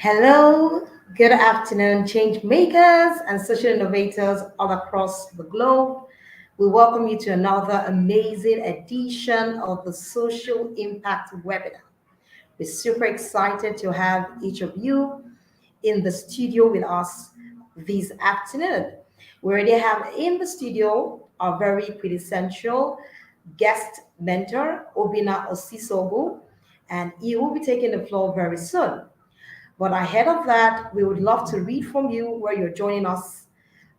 Hello, good afternoon, change makers and social innovators all across the globe. We welcome you to another amazing edition of the Social Impact webinar. We're super excited to have each of you in the studio with us this afternoon. We already have in the studio our very quintessential guest mentor, Obinna Osisiogu, and he will be taking the floor very soon. But ahead of that, we would love to read from you where you're joining us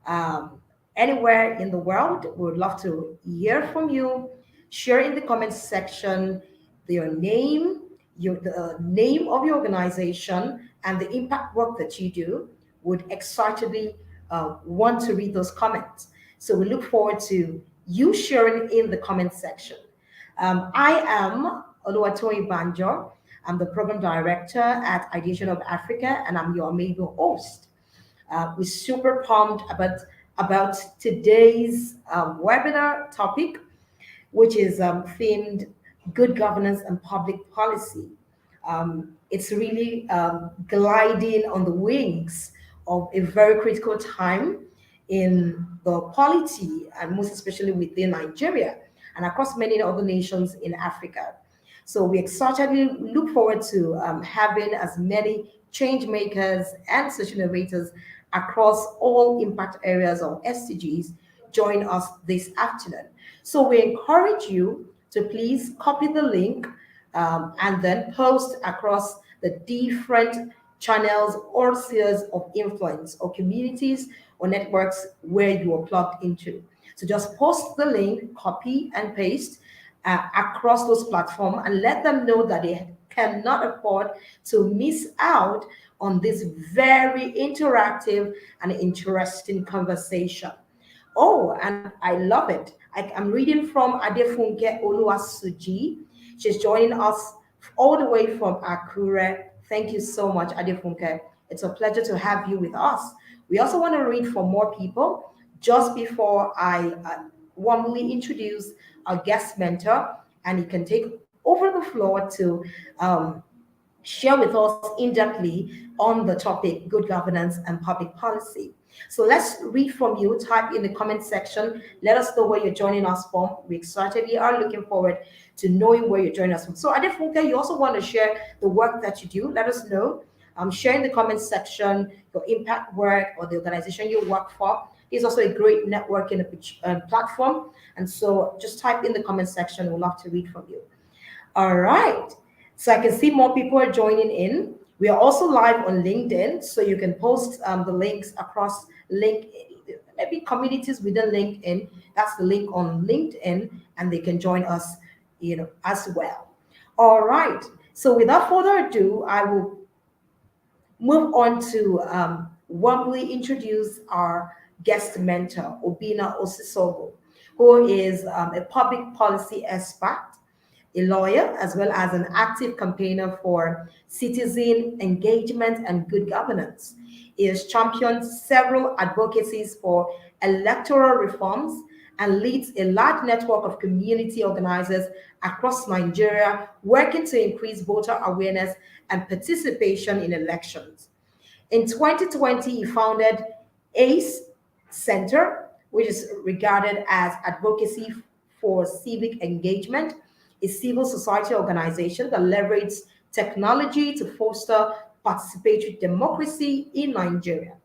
um, anywhere in the world. We would love to hear from you. Share in the comments section your name, the name of your organization, and the impact work that you do. Would excitedly want to read those comments. So we look forward to you sharing in the comment section. I am Oluwatoyin Banjo. I'm the program director at Ideation of Africa, and I'm your amazing host. We're super pumped about today's webinar topic, which is themed Good Governance and Public Policy. It's really gliding on the wings of a very critical time in the polity, and most especially within Nigeria and across many other nations in Africa. So we excitedly look forward to having as many change makers and social innovators across all impact areas of SDGs join us this afternoon. So we encourage you to please copy the link and then post across the different channels or spheres of influence or communities or networks where you are plugged into. So just post the link, copy and paste across those platforms and let them know that they cannot afford to miss out on this very interactive and interesting conversation. Oh, and I love it. I'm reading from Adefunke Oluwasuji. She's joining us all the way from Akure. Thank you so much, Adefunke. It's a pleasure to have you with us. We also want to read for more people. Just before I warmly introduce our guest mentor, and he can take over the floor to share with us in-depthly on the topic good governance and public policy. So let's read from you. Type in the comment section. Let us know where you're joining us from. We excitedly are looking forward to knowing where you're joining us from. So Adefunke, you also want to share the work that you do. Let us know. Share in the comment section your impact work or the organization you work for. It's also a great networking platform. And so just type in the comment section. We'll love to read from you. All right. So I can see more people are joining in. We are also live on LinkedIn, so you can post the links across maybe communities within LinkedIn. That's the link on LinkedIn, and they can join us, as well. All right. So without further ado, I will move on to warmly introduce our guest mentor, Obinna Osisiogu, who is a public policy expert, a lawyer, as well as an active campaigner for citizen engagement and good governance. He has championed several advocacies for electoral reforms and leads a large network of community organizers across Nigeria working to increase voter awareness and participation in elections. In 2020, he founded ACE Center, which is regarded as Advocacy for Civic Engagement, a civil society organization that leverages technology to foster participatory democracy in Nigeria.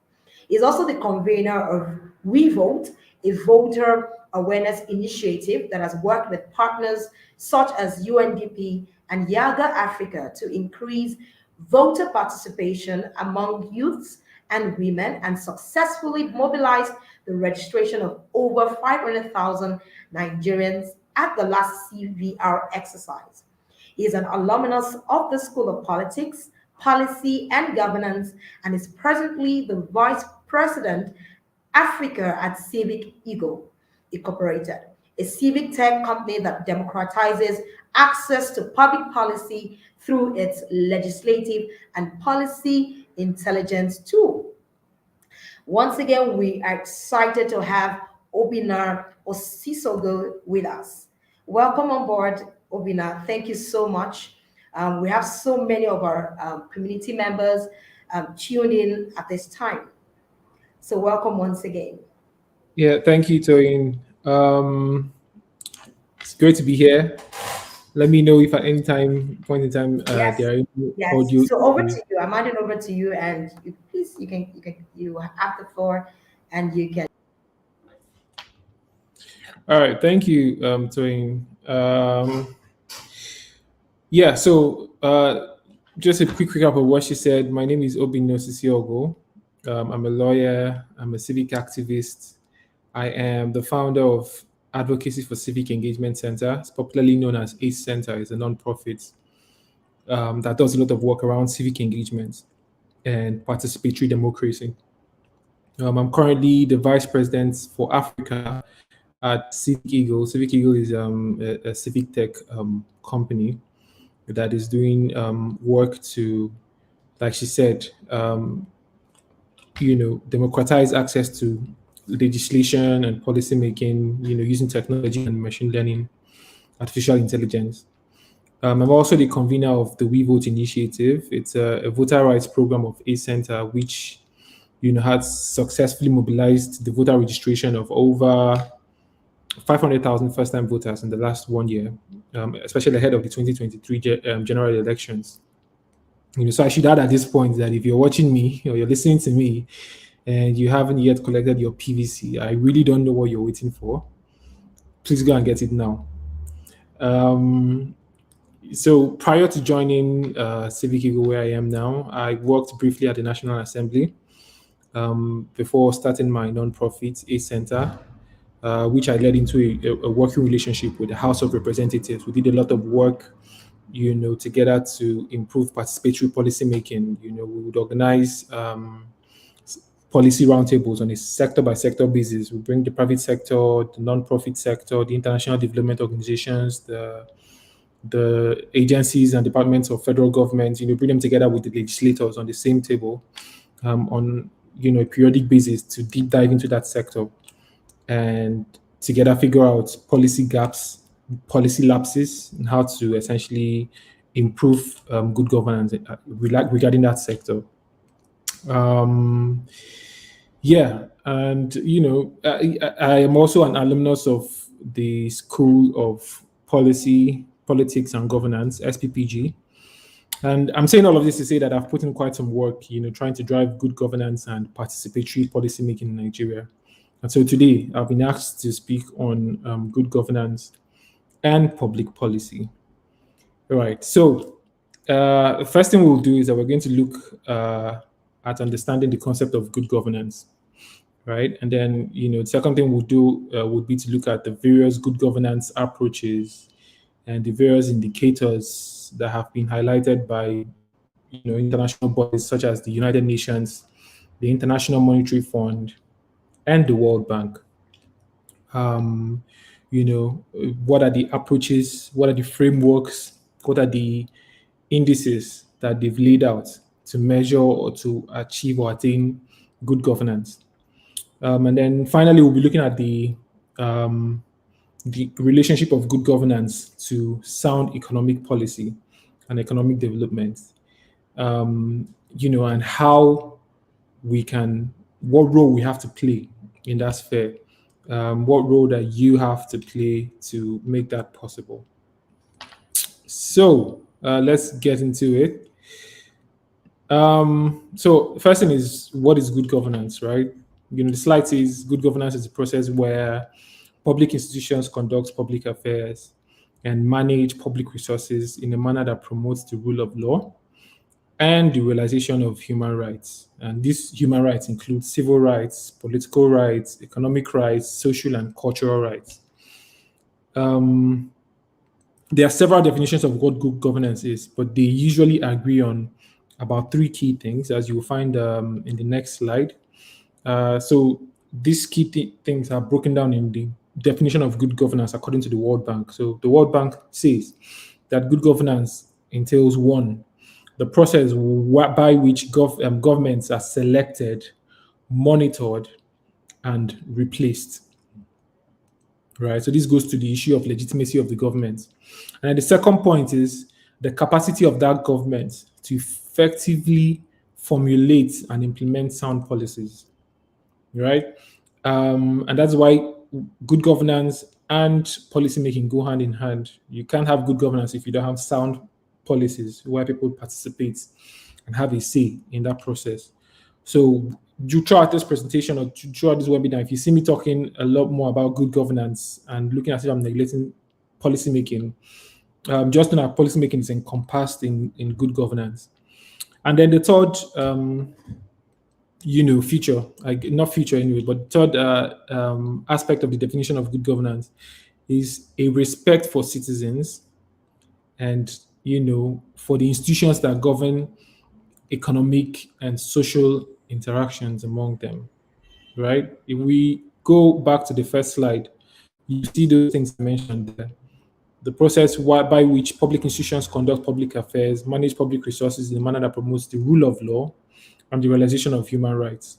He's also the convener of We Vote, a voter awareness initiative that has worked with partners such as UNDP and Yaga Africa to increase voter participation among youths and women and successfully mobilized the registration of over 500,000 Nigerians at the last CVR exercise. He is an alumnus of the School of Politics, Policy, and Governance and is presently the Vice President Africa at Civic Incorporated, a civic tech company that democratizes access to public policy through its legislative and policy intelligence tool. Once again, we are excited to have Obinna Osisiogu with us. Welcome on board, Obinna. Thank you so much. We have so many of our community members tuned in at this time. So welcome once again. Yeah, thank you, Toyin. It's great to be here. Let me know if at any point in time, Yes, there are any yes. audio So over issues. to you. I'm handing over to you, and please, you have the floor, and you can. All right, thank you, Toyin. Yeah, so just a quick recap of what she said. My name is Obinna Osisiogu. I'm a lawyer. I'm a civic activist. I am the founder of Advocacy for Civic Engagement Center. It's popularly known as ACE Center. It's a non-profit that does a lot of work around civic engagement and participatory democracy. I'm currently the vice president for Africa at Civic Eagle. Civic Eagle is a civic tech company that is doing work to, like she said, democratize access to legislation and policy making, using technology and machine learning, artificial intelligence. I'm also the convener of the We Vote initiative. It's a voter rights program of A Center, which has successfully mobilized the voter registration of over 500,000 first-time voters in the last 1 year, especially ahead of the 2023 general elections. So I should add at this point that if you're watching me or you're listening to me and you haven't yet collected your PVC, I really don't know what you're waiting for. Please go and get it now. So prior to joining Civic Eagle, where I am now, I worked briefly at the National Assembly before starting my nonprofit, A Center, which I led into a working relationship with the House of Representatives. We did a lot of work, together to improve participatory policy making. We would organize policy roundtables on a sector by sector basis. We bring the private sector, the non-profit sector, the international development organizations, the agencies and departments of federal government, bring them together with the legislators on the same table on a periodic basis to deep dive into that sector and together figure out policy gaps, policy lapses, and how to essentially improve good governance regarding that sector. Yeah, and I am also an alumnus of the School of Policy, Politics and Governance, SPPG. And I'm saying all of this to say that I've put in quite some work, trying to drive good governance and participatory policy making in Nigeria. And so today I've been asked to speak on good governance and public policy. All right. So the first thing we'll do is that we're going to look at understanding the concept of good governance, right? And then, the second thing we'll do would be to look at the various good governance approaches and the various indicators that have been highlighted by, international bodies such as the United Nations, the International Monetary Fund, and the World Bank. What are the approaches? What are the frameworks? What are the indices that they've laid out to measure or to achieve or attain good governance? And then finally, we'll be looking at the relationship of good governance to sound economic policy and economic development. And how what role we have to play in that sphere. What role that you have to play to make that possible. So let's get into it. So first thing is, what is good governance, right? The slide says good governance is a process where public institutions conduct public affairs and manage public resources in a manner that promotes the rule of law and the realization of human rights. And these human rights include civil rights, political rights, economic rights, social and cultural rights. There are several definitions of what good governance is, but they usually agree on about three key things, as you will find in the next slide. So these key things are broken down in the definition of good governance according to the World Bank. So the World Bank says that good governance entails one, the process by which governments are selected, monitored, and replaced. Right. So this goes to the issue of legitimacy of the government. And the second point is the capacity of that government to effectively formulate and implement sound policies, right? And that's why good governance and policy making go hand in hand. You can't have good governance if you don't have sound policies where people participate and have a say in that process. So throughout this presentation or throughout this webinar, if you see me talking a lot more about good governance and looking as if I'm neglecting policy making, just know that policy making is encompassed in good governance. And then the third feature, not feature anyway, but third aspect of the definition of good governance is a respect for citizens and, for the institutions that govern economic and social interactions among them, right? If we go back to the first slide, you see those things I mentioned there. The process by which public institutions conduct public affairs, manage public resources in a manner that promotes the rule of law and the realization of human rights.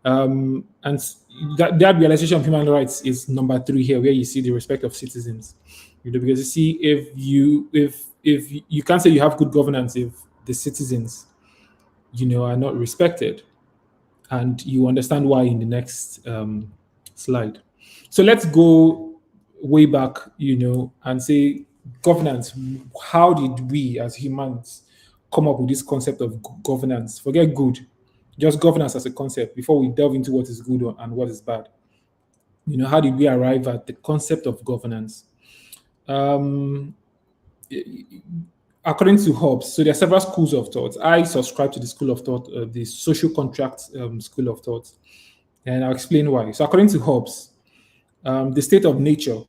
And that realization of human rights is number 3 here, where you see the respect of citizens. Because you see, if you can't say you have good governance if the citizens, are not respected, and you understand why in the next slide. So let's go way back, and say governance. How did we as humans come up with this concept of governance? Forget good, just governance as a concept before we delve into what is good and what is bad. How did we arrive at the concept of governance? According to Hobbes, so there are several schools of thought. I subscribe to the school of thought, the social contract school of thought, and I'll explain why. So according to Hobbes, the state of nature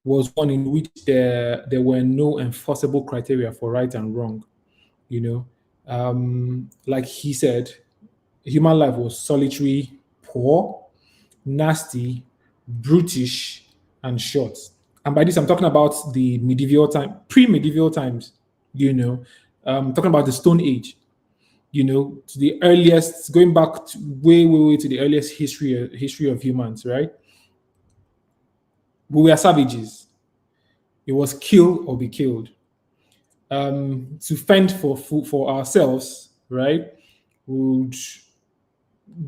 was one in which there were no enforceable criteria for right and wrong. Like he said, human life was solitary, poor, nasty, brutish, and short. And by this, I'm talking about the medieval time, pre-medieval times, talking about the Stone Age, to the earliest, going back to way to the earliest history of humans, right? We were savages. It was kill or be killed. To fend for ourselves, right? Would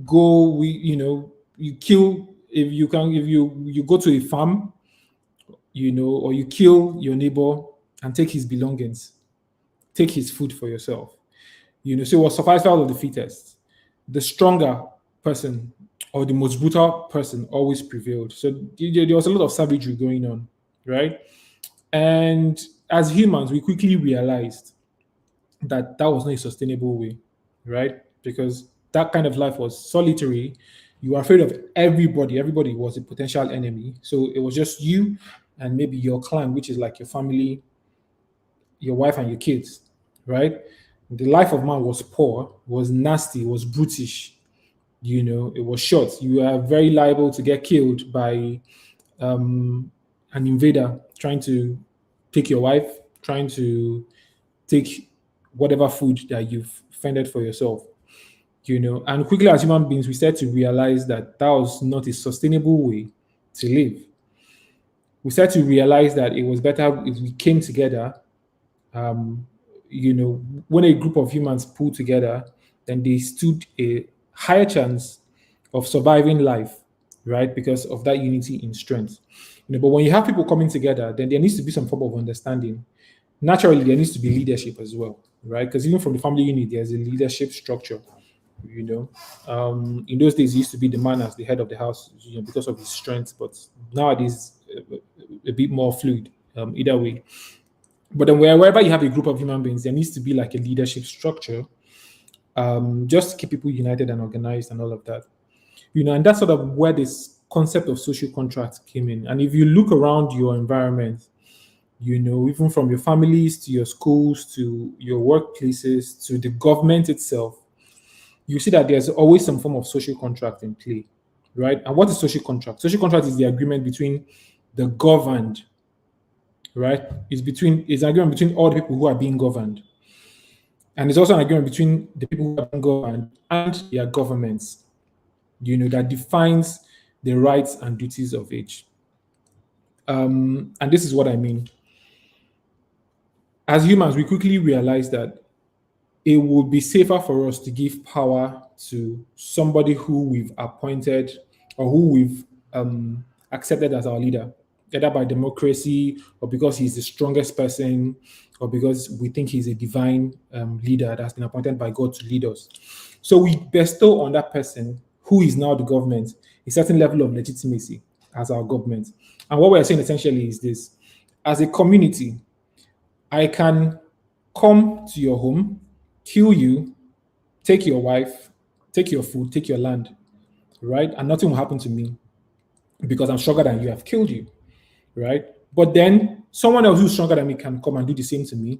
go, you kill if you go to a farm, or you kill your neighbor and take his belongings, take his food for yourself. So it was survival of the fittest. The stronger person or the most brutal person always prevailed. So there was a lot of savagery going on, right? And as humans, we quickly realized that was not a sustainable way, right? Because that kind of life was solitary. You were afraid of everybody. Everybody was a potential enemy. So it was just you and maybe your clan, which is like your family, your wife and your kids, right? The life of man was poor, was nasty, was brutish. It was short. You are very liable to get killed by an invader trying to take your wife, trying to take whatever food that you've fended for yourself. And quickly as human beings, we started to realize that was not a sustainable way to live. We started to realize that it was better if we came together. When a group of humans pulled together, then they stood a higher chance of surviving life, right? Because of that unity in strength. But when you have people coming together, then there needs to be some form of understanding. Naturally, there needs to be leadership as well, right? Because even from the family unit, there's a leadership structure. In those days, it used to be the man as the head of the house, because of his strength. But nowadays, a bit more fluid. Either way. But then wherever you have a group of human beings, there needs to be like a leadership structure, just to keep people united and organized and all of that. And that's sort of where this concept of social contract came in. And if you look around your environment, even from your families to your schools to your workplaces to the government itself, you see that there's always some form of social contract in play, right? And what is social contract? Social contract is the agreement between the governed, right? It's an agreement between all the people who are being governed. And it's also an agreement between the people who are being governed and their governments, that defines the rights and duties of each. And this is what I mean. As humans, we quickly realize that it would be safer for us to give power to somebody who we've appointed or who we've accepted as our leader, either by democracy or because he's the strongest person or because we think he's a divine leader that's been appointed by God to lead us. So we bestow on that person who is now the government a certain level of legitimacy as our government. And what we're saying essentially is this: as a community, I can come to your home, kill you, take your wife, take your food, take your land, right? And nothing will happen to me because I'm stronger than you. I've killed you, right? But then someone else who's stronger than me can come and do the same to me,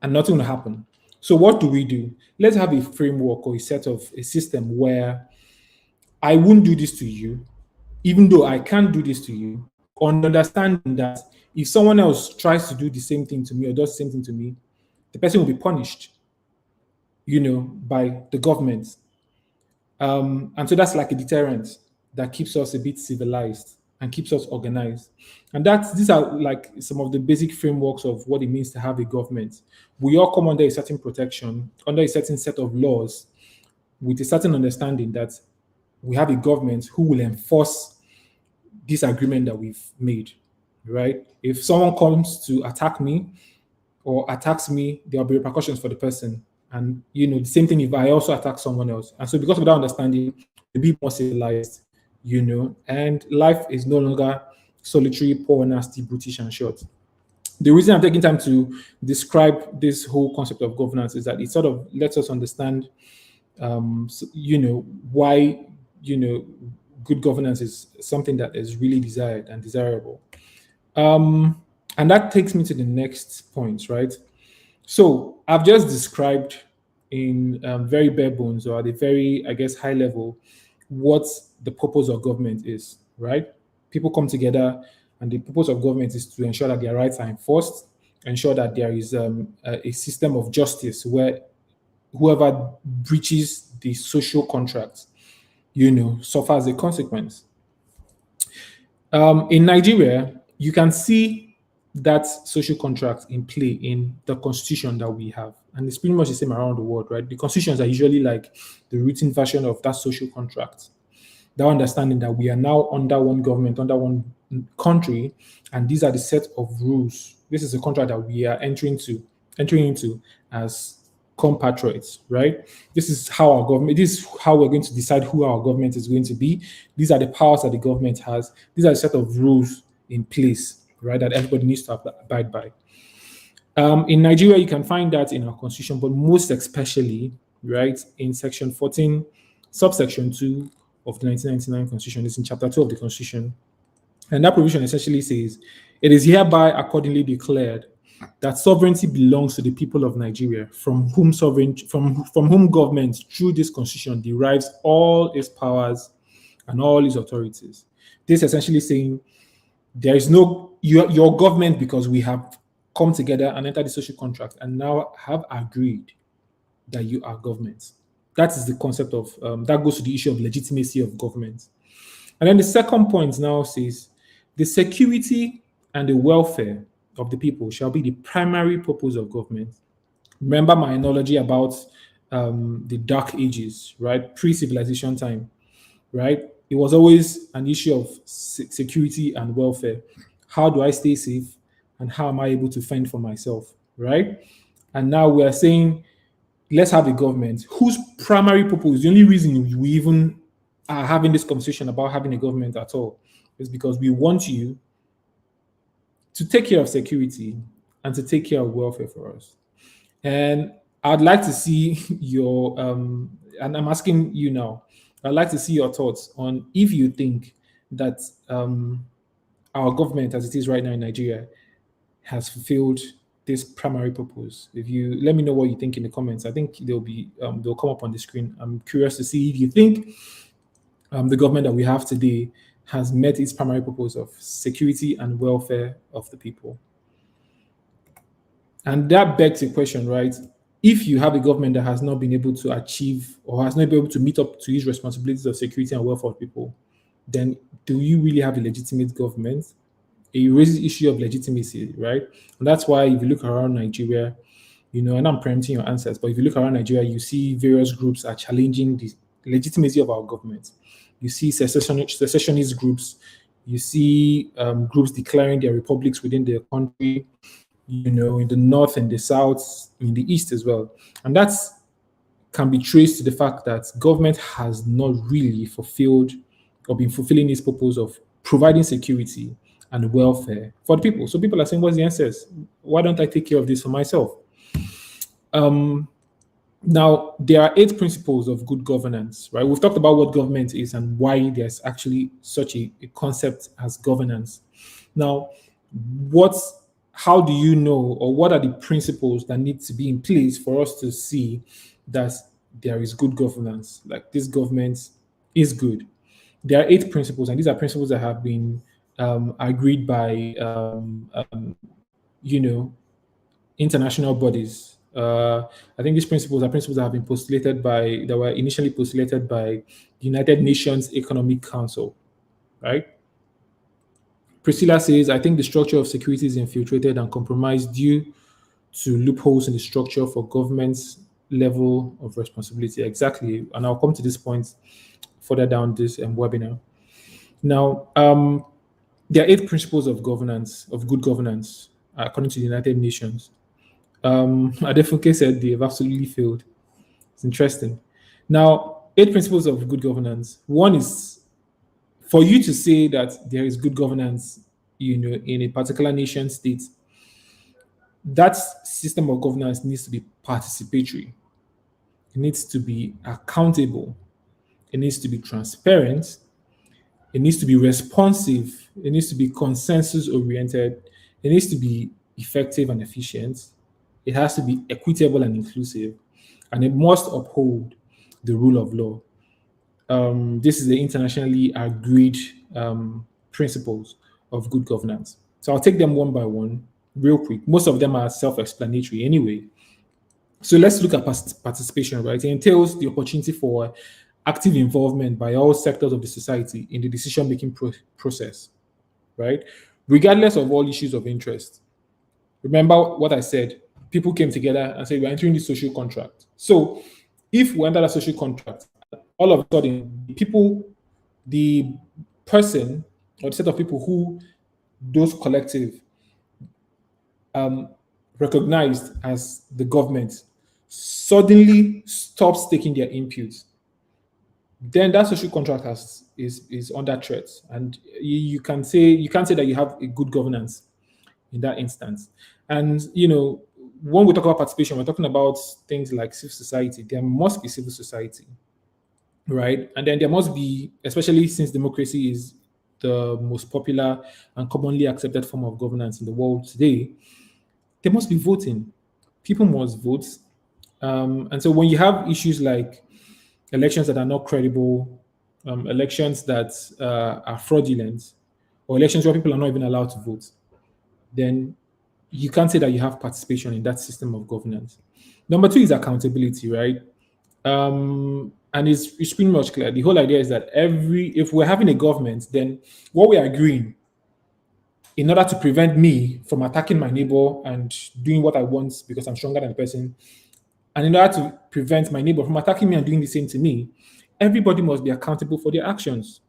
and nothing will happen. So what do? Let's have a framework or a system where I won't do this to you, even though I can't do this to you, on understanding that if someone else tries to do the same thing to me or does the same thing to me, the person will be punished, by the government. And so that's like a deterrent that keeps us a bit civilized and keeps us organized. And these are like some of the basic frameworks of what it means to have a government. We all come under a certain protection, under a certain set of laws, with a certain understanding that we have a government who will enforce this agreement that we've made, right? If someone comes to attack me or attacks me, there'll be repercussions for the person. And, the same thing if I also attack someone else. And so because of that understanding, we'll be more civilized, and life is no longer solitary, poor, nasty, brutish, and short. The reason I'm taking time to describe this whole concept of governance is that it sort of lets us understand, why, good governance is something that is really desired and desirable. And that takes me to the next point, right? So I've just described in very bare bones or at a very, I guess, high level what the purpose of government is, right? People come together and the purpose of government is to ensure that their rights are enforced, ensure that there is a system of justice where whoever breaches the social contract, suffers a consequence. In Nigeria, you can see that social contract in play in the constitution that we have. And it's pretty much the same around the world, right? The constitutions are usually like the written version of that social contract. That understanding that we are now under one government, under one country, and these are the set of rules. This is a contract that we are entering into as compatriots, right? This is how we're going to decide who our government is going to be. These are the powers that the government has. These are a set of rules in place, right, that everybody needs to abide by. In Nigeria, you can find that in our constitution, but most especially, right, in section 14, subsection 2 of the 1999 constitution. It's in chapter 2 of the constitution. And that provision essentially says, it is hereby accordingly declared that sovereignty belongs to the people of Nigeria, from whom government through this constitution derives all its powers and all its authorities. This essentially saying there is no your government, because we have come together and entered the social contract and now have agreed that you are government. That is the concept of that goes to the issue of legitimacy of government. And then the second point now says the security and the welfare of the people shall be the primary purpose of government. Remember my analogy about the dark ages, right? Pre-civilization time, right? It was always an issue of security and welfare. How do I stay safe? And how am I able to fend for myself, right? And now we are saying, let's have a government whose primary purpose, the only reason we even are having this conversation about having a government at all, is because we want you to take care of security and to take care of welfare for us. And I'd like to see your, and I'm asking you now, I'd like to see your thoughts on if you think that our government, as it is right now in Nigeria, has fulfilled this primary purpose. If you let me know what you think in the comments, I think they'll come up on the screen. I'm curious to see if you think the government that we have today has met its primary purpose of security and welfare of the people. And that begs a question, right? If you have a government that has not been able to achieve or has not been able to meet up to its responsibilities of security and welfare of people, then do you really have a legitimate government? It raises the issue of legitimacy, right? And that's why if you look around Nigeria, And I'm preempting your answers, but if you look around Nigeria, you see various groups are challenging the legitimacy of our government. You see secessionist groups, you see groups declaring their republics within their country, in the north and the south, in the east as well. And that's can be traced to the fact that government has not really fulfilled or been fulfilling its purpose of providing security and welfare for the people. So people are saying, what's the answers? Why don't I take care of this for myself? Now, there are 8 principles of good governance, right? We've talked about what government is and why there's actually such a concept as governance. Now, how do you know, or what are the principles that need to be in place for us to see that there is good governance, like this government is good? There are 8 principles, and these are principles that have been agreed by, international bodies. I think these principles are principles that have been that were initially postulated by the United Nations Economic Council, right? Priscilla says, I think the structure of security is infiltrated and compromised due to loopholes in the structure for government's level of responsibility. Exactly. And I'll come to this point further down this webinar. Now, there are 8 principles of governance, of good governance, according to the United Nations. Adefunke said they have absolutely failed. It's interesting. Now, 8 principles of good governance. One is for you to say that there is good governance, in a particular nation state. That system of governance needs to be participatory. It needs to be accountable. It needs to be transparent. It needs to be responsive. It needs to be consensus oriented. It needs to be effective and efficient. It has to be equitable and inclusive. And it must uphold the rule of law. This is the internationally agreed principles of good governance. So I'll take them one by one real quick. Most of them are self-explanatory anyway. So let's look at participation, right? It entails the opportunity for active involvement by all sectors of the society in the decision-making process, right? Regardless of all issues of interest. Remember what I said, people came together and said, we're entering this social contract. So if we enter a social contract, all of a sudden, the person or the set of people who those collective recognized as the government suddenly stops taking their inputs, then that social contract is under threat, and you can't say that you have a good governance in that instance. And when we talk about participation, we're talking about things like civil society. There must be civil society, right? And then there must be, especially since democracy is the most popular and commonly accepted form of governance in the world today, there must be voting. People must vote. And so when you have issues like elections that are not credible, elections that are fraudulent, or elections where people are not even allowed to vote, then you can't say that you have participation in that system of governance. Number 2 is accountability, right? And it's pretty much clear. The whole idea is that if we're having a government, then what we're agreeing, in order to prevent me from attacking my neighbor and doing what I want because I'm stronger than the person, and in order to prevent my neighbor from attacking me and doing the same to me, everybody must be accountable for their actions.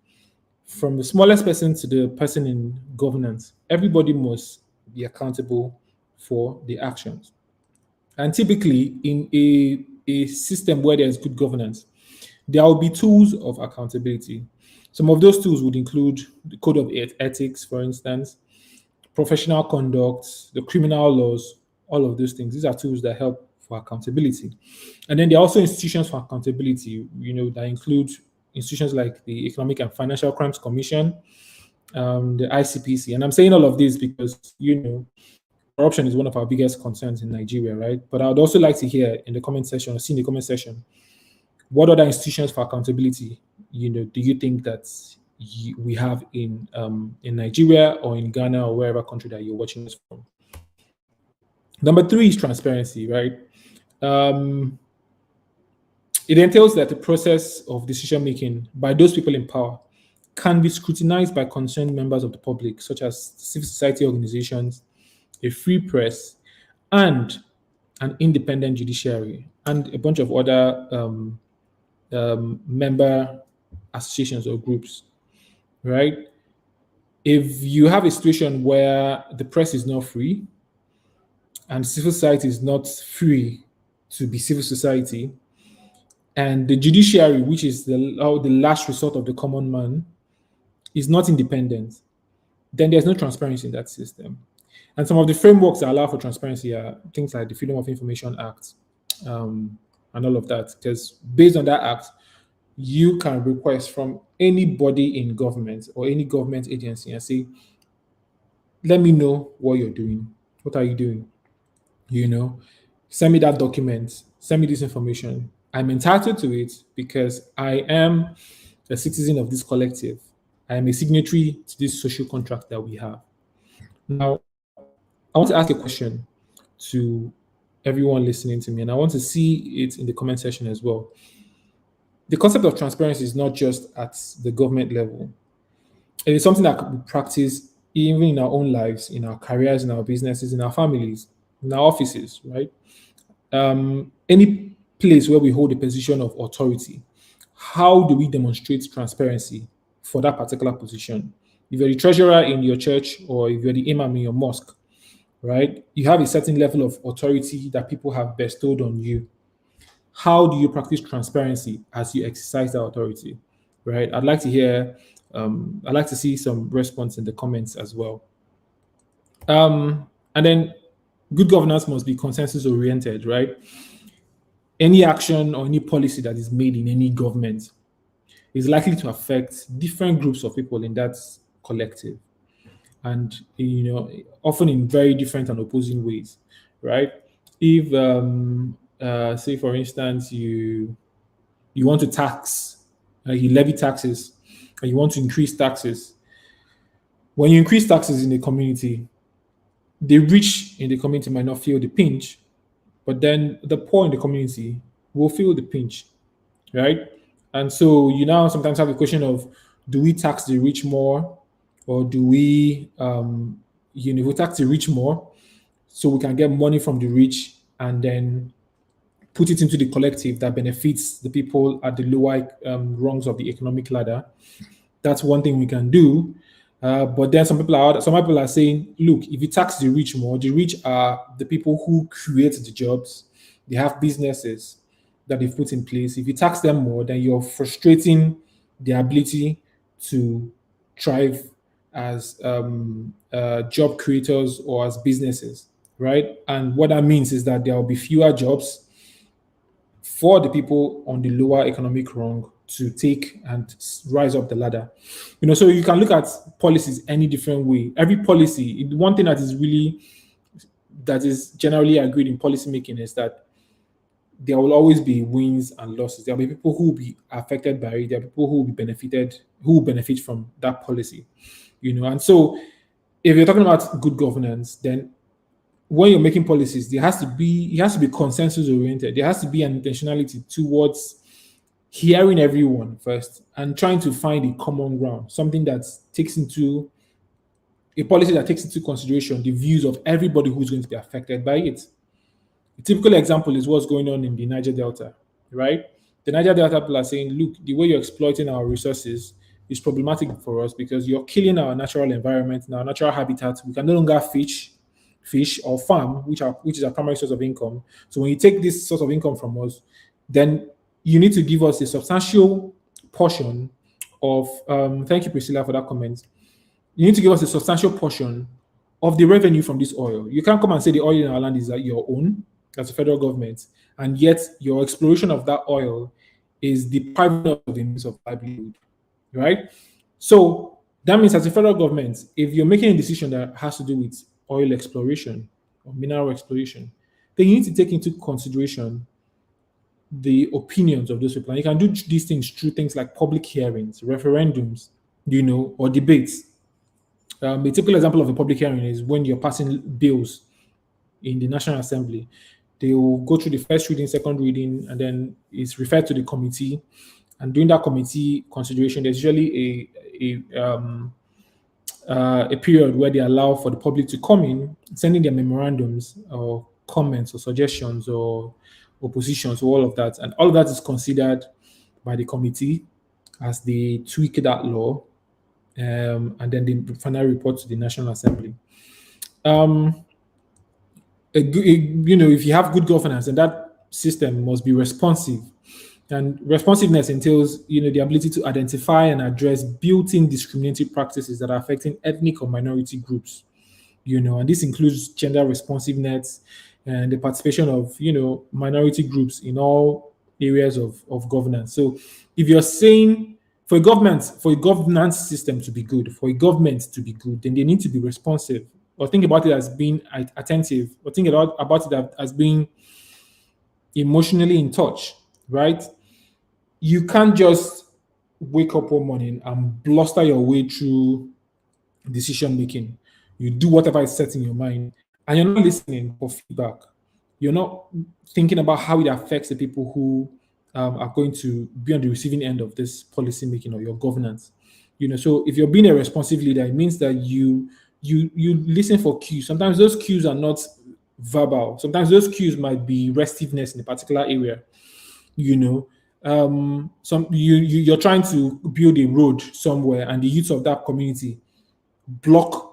From the smallest person to the person in governance, everybody must be accountable for the actions. And typically, in a system where there's good governance, there will be tools of accountability. Some of those tools would include the code of ethics, for instance, professional conduct, the criminal laws, all of those things. These are tools that help for accountability. And then there are also institutions for accountability, that include institutions like the Economic and Financial Crimes Commission, the ICPC. And I'm saying all of this because, corruption is one of our biggest concerns in Nigeria, right? But I would also like to hear in the comment section, or see in the comment section, what other institutions for accountability, do you think that we have in Nigeria or in Ghana or wherever country that you're watching this from? Number 3 is transparency, right? It entails that the process of decision making by those people in power can be scrutinized by concerned members of the public, such as civil society organizations, a free press, and an independent judiciary, and a bunch of other member associations or groups, right? If you have a situation where the press is not free and civil society is not free to be civil society, and the judiciary, which is the last resort of the common man, is not independent, then there's no transparency in that system. And some of the frameworks that allow for transparency are things like the Freedom of Information Act, and all of that. Because based on that act, you can request from anybody in government or any government agency and say, let me know what you're doing. What are you doing? You know, send me that document, send me this information. I'm entitled to it because I am a citizen of this collective. I am a signatory to this social contract that we have. Now, I want to ask a question to everyone listening to me, and I want to see it in the comment section as well. The concept of transparency is not just at the government level. It is something that we practice even in our own lives, in our careers, in our businesses, in our families, in our offices, right? Any place where we hold a position of authority, how do we demonstrate transparency for that particular position? If you're the treasurer in your church or if you're the imam in your mosque, right? You have a certain level of authority that people have bestowed on you. How do you practice transparency as you exercise that authority, right? I'd like to hear, I'd like to see some response in the comments as well. And then good governance must be consensus oriented, right? Any action or any policy that is made in any government is likely to affect different groups of people in that collective, and often in very different and opposing ways, right? If say for instance you want to tax, you levy taxes, and you want to increase taxes. When you increase taxes in a community, the rich in the community might not feel the pinch, but then the poor in the community will feel the pinch, right? And so you now sometimes have the question of, do we tax the rich more, or do we, we tax the rich more so we can get money from the rich and then put it into the collective that benefits the people at the lower rungs of the economic ladder? That's one thing we can do. But then some people are saying, look, if you tax the rich more, the rich are the people who create the jobs. They have businesses that they've put in place. If you tax them more, then you're frustrating their ability to thrive as job creators or as businesses, right? And what that means is that there will be fewer jobs for the people on the lower economic rung to take and rise up the ladder. So you can look at policies any different way. Every policy, one thing that is generally agreed in policy making is that there will always be wins and losses. There will be people who will be affected by it. There are people who will benefit from that policy. And so if you're talking about good governance, then when you're making policies, it has to be consensus oriented. There has to be an intentionality towards hearing everyone first and trying to find a common ground, something that takes into a policy that takes into consideration the views of everybody who's going to be affected by it. A typical example is what's going on in the Niger Delta, right? The Niger Delta people are saying, look, the way you're exploiting our resources is problematic for us because you're killing our natural environment and our natural habitat. We can no longer fish or farm, which is our primary source of income. So when you take this source of income from us, then you need to give us a substantial portion of, thank you, Priscilla, for that comment. You need to give us a substantial portion of the revenue from this oil. You can't come and say the oil in our land is your own as a federal government, and yet your exploration of that oil is depriving us of the means of livelihood, right? So that means as a federal government, if you're making a decision that has to do with oil exploration or mineral exploration, then you need to take into consideration the opinions of those people. And you can do these things through things like public hearings, referendums, or debates. A typical example of a public hearing is when you're passing bills in the National Assembly. They will go through the first reading, second reading, and then it's referred to the committee. And during that committee consideration, there's usually a period where they allow for the public to come in, sending their memorandums or comments or suggestions or oppositions or all of that. And all of that is considered by the committee as they tweak that law, and then the final report to the National Assembly. If you have good governance, and that system must be responsive. And responsiveness entails, the ability to identify and address built-in discriminatory practices that are affecting ethnic or minority groups. And this includes gender responsiveness and the participation of, minority groups in all areas of governance. So if you're saying for a governance system to be good, for a government to be good, then they need to be responsive, or think about it as being attentive, or think about it as being emotionally in touch, right? You can't just wake up one morning and bluster your way through decision making. You do whatever is set in your mind, and you're not listening for feedback. You're not thinking about how it affects the people who are going to be on the receiving end of this policy making or your governance. So if you're being a responsive leader, it means that you listen for cues. Sometimes those cues are not verbal. Sometimes those cues might be restiveness in a particular area. You're trying to build a road somewhere, and the youth of that community block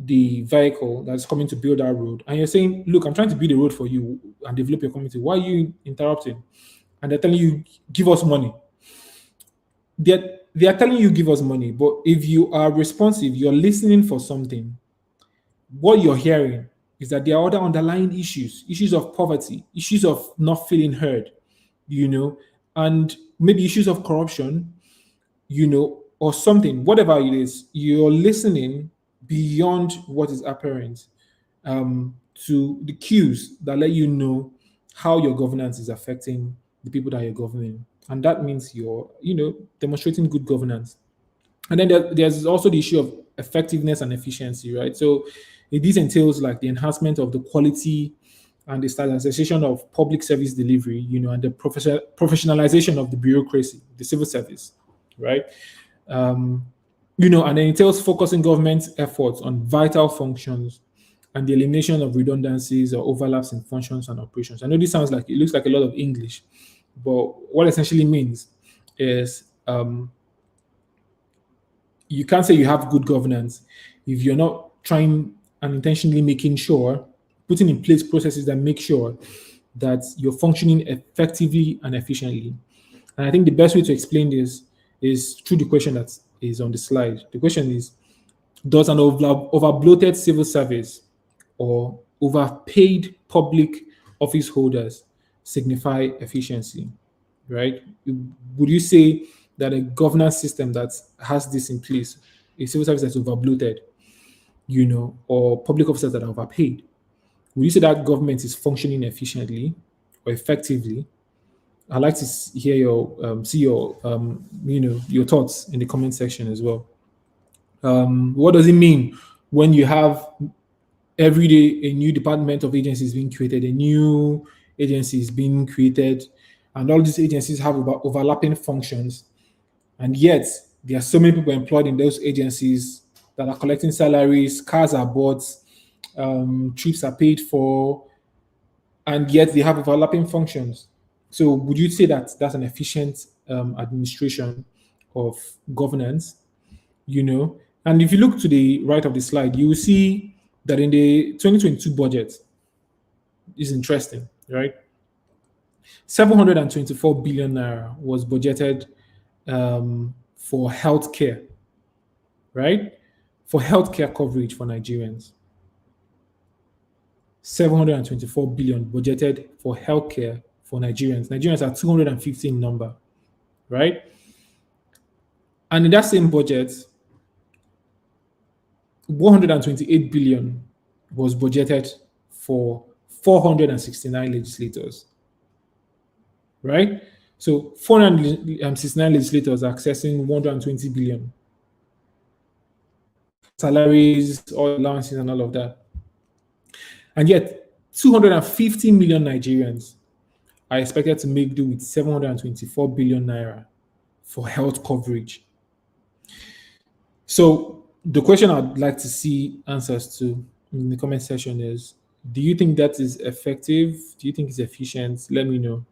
the vehicle that's coming to build that road, and you're saying, look, I'm trying to build a road for you and develop your community. Why are you interrupting? And they're telling you, give us money. They are telling you, give us money. But if you are responsive, you're listening for something, what you're hearing is that there are other underlying issues of poverty, issues of not feeling heard, and maybe issues of corruption, or something, whatever it is. You're listening beyond what is apparent, to the cues that let you know how your governance is affecting the people that you're governing. And that means you're, demonstrating good governance. And then there's also the issue of effectiveness and efficiency, right? So this entails like the enhancement of the quality and the standardization of public service delivery, and the professionalization of the bureaucracy, the civil service, right? And then it entails focusing government efforts on vital functions and the elimination of redundancies or overlaps in functions and operations. I know it looks like a lot of English, but what it essentially means is you can't say you have good governance if you're not trying and intentionally putting in place processes that make sure that you're functioning effectively and efficiently. And I think the best way to explain this is through the question that is on the slide. The question is, does an over-bloated civil service or overpaid public office holders signify efficiency, right? Would you say that a governance system that has this in place, a civil service that's over-bloated, or public officers that are overpaid, would you say that government is functioning efficiently or effectively? I'd like to hear your thoughts in the comment section as well. What does it mean when you have every day a new department of agencies being created, a new agency is being created, and all these agencies have overlapping functions, and yet there are so many people employed in those agencies that are collecting salaries, cars are bought, trips are paid for, and yet they have overlapping functions. So would you say that that's an efficient administration of governance? And if you look to the right of the slide, you will see that in the 2022 budget, is interesting, right? 724 billion naira was budgeted for healthcare, right? For healthcare coverage for Nigerians. 724 billion budgeted for healthcare for Nigerians. Nigerians are 215 number, right? And in that same budget, 128 billion was budgeted for 469 legislators, right? So 469 legislators are accessing 120 billion. Salaries, all allowances and all of that. And yet 250 million Nigerians are expected to make do with 724 billion naira for health coverage. So the question I'd like to see answers to in the comment section is, Do you think that is effective? Do you think it's efficient? Let me know.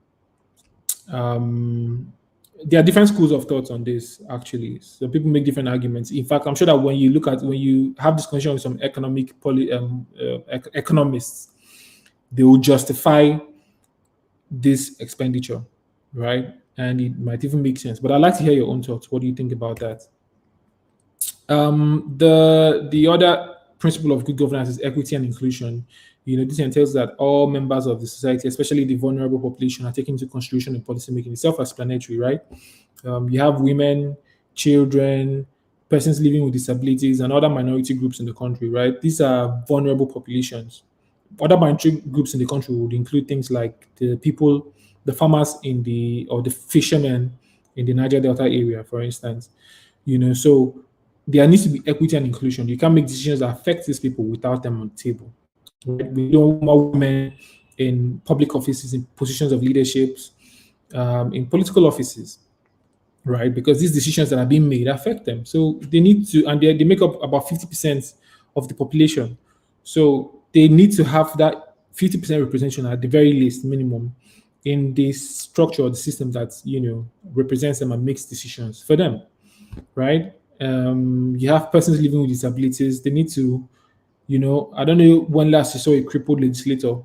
Um, there are different schools of thought on this, actually. So people make different arguments. In fact, I'm sure that when you have this conversation with some economists, they will justify this expenditure, right? And it might even make sense. But I'd like to hear your own thoughts. What do you think about that? The other principle of good governance is equity and inclusion. This entails that all members of the society, especially the vulnerable population, are taken into consideration in policy making. It's self-explanatory, right? You have women, children, persons living with disabilities, and other minority groups in the country, right? These are vulnerable populations. Other minority groups in the country would include things like the farmers or the fishermen in the Niger Delta area, for instance. So there needs to be equity and inclusion. You can't make decisions that affect these people without them on the table. Right? We don't want women in public offices, in positions of leaderships, in political offices, right? Because these decisions that are being made affect them. So they need to, and they make up about 50% of the population. So they need to have that 50% representation at the very least, minimum, in this structure or the system that represents them and makes decisions for them, right? You have persons living with disabilities. They need to, I don't know when last you saw a crippled legislator,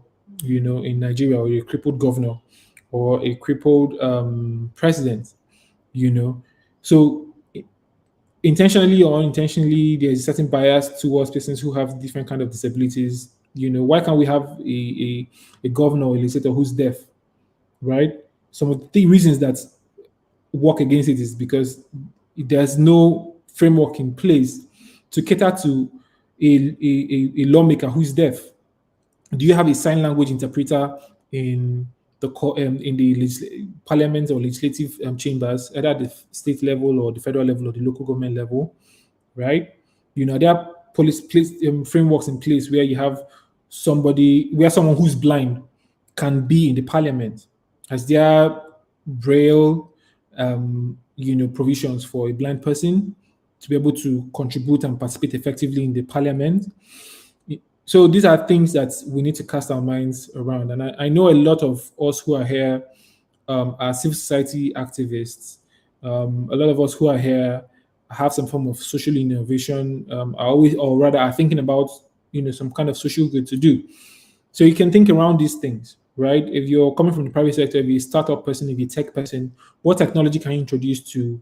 in Nigeria, or a crippled governor, or a crippled president, So intentionally or unintentionally, there's a certain bias towards persons who have different kind of disabilities. Why can't we have a governor or a legislator who's deaf, right? Some of the reasons that work against it is because there's no framework in place to cater to a lawmaker who's deaf. Do you have a sign language interpreter in the parliament or legislative chambers, either at the state level or the federal level or the local government level, right? There are frameworks in place where you have someone who's blind can be in the parliament, as there braille provisions for a blind person to be able to contribute and participate effectively in the parliament. So these are things that we need to cast our minds around. And I know a lot of us who are here are civil society activists. A lot of us who are here have some form of social innovation, are thinking about some kind of social good to do. So you can think around these things, right? If you're coming from the private sector, if you're a startup person, if you're a tech person, what technology can you introduce to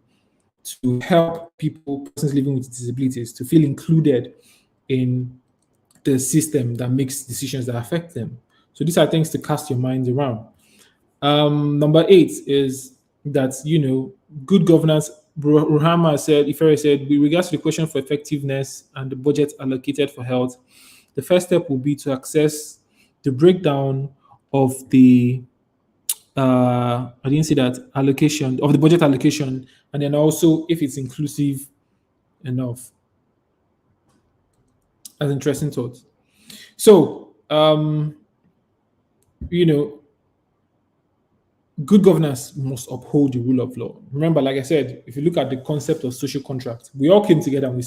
help persons living with disabilities, to feel included in the system that makes decisions that affect them? So these are things to cast your minds around. Number 8 is that, good governance. Ruhama said, with regards to the question for effectiveness and the budget allocated for health, the first step will be to access the breakdown of the I didn't see that allocation of the budget allocation, and then also if it's inclusive enough. That's interesting thought. So, good governance must uphold the rule of law. Remember, like I said, if you look at the concept of social contract, we all came together and we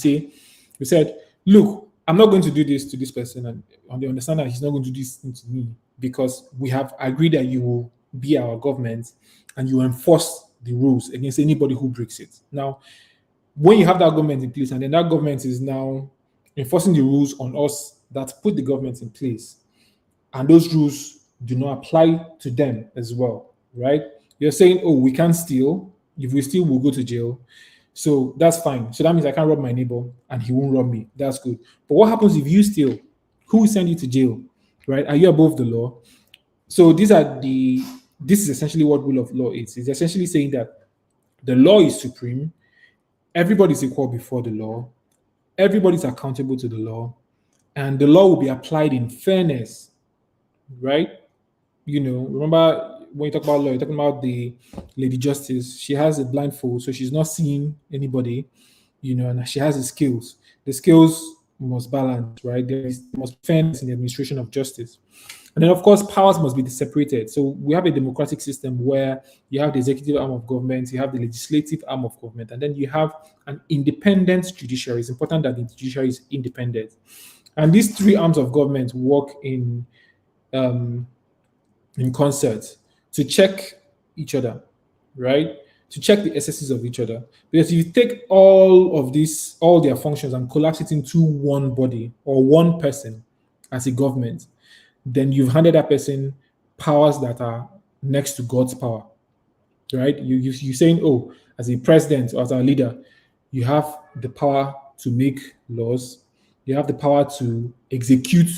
said, look, I'm not going to do this to this person, and they understand that he's not going to do this thing to me, because we have agreed that you will be our government and you enforce the rules against anybody who breaks it. Now, when you have that government in place, and then that government is now enforcing the rules on us that put the government in place, and those rules do not apply to them as well, right? You're saying, oh, we can't steal. If we steal, we'll go to jail. So that's fine. So that means I can't rob my neighbor and he won't rob me. That's good. But what happens if you steal? Who will send you to jail, right? Are you above the law? So this is essentially what rule of law is. It's essentially saying that the law is supreme. Everybody's equal before the law. Everybody's accountable to the law. And the law will be applied in fairness, right? Remember when you talk about law, you're talking about the Lady Justice. She has a blindfold, so she's not seeing anybody, and she has the skills. The skills must balance, right? There must be fairness in the administration of justice. And then, of course, powers must be separated. So we have a democratic system where you have the executive arm of government, you have the legislative arm of government, and then you have an independent judiciary. It's important that the judiciary is independent. And these three arms of government work in concert to check each other, right? To check the excesses of each other. Because if you take all of these, all their functions, and collapse it into one body or one person as a government, then you've handed that person powers that are next to God's power, right? You saying, oh, as a president or as a leader, you have the power to make laws, you have the power to execute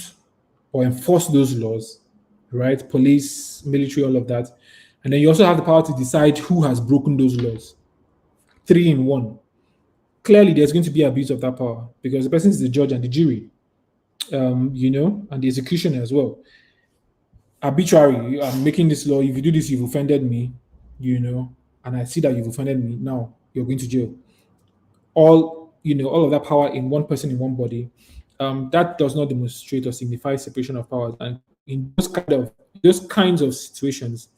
or enforce those laws, right? Police, military, all of that. And then you also have the power to decide who has broken those laws. Three in one. Clearly, there's going to be abuse of that power because the person is the judge and the jury, and the executioner as well. Arbitrary, I'm making this law. If you do this, you've offended me, and I see that you've offended me. Now you're going to jail. All of that power in one person in one body. That does not demonstrate or signify separation of powers. And in those kinds of situations,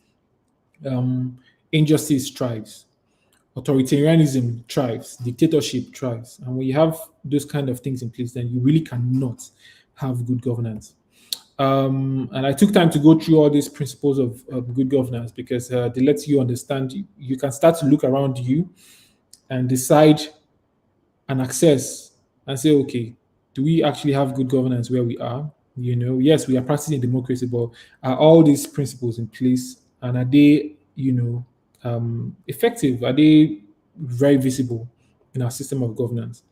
injustice thrives, authoritarianism thrives, dictatorship thrives. And when you have those kind of things in place, then you really cannot have good governance. And I took time to go through all these principles of good governance because they let you understand. You can start to look around you and decide and assess and say, okay, do we actually have good governance where we are? Yes, we are practicing democracy, but are all these principles in place, and are they, effective? Are they very visible in our system of governance?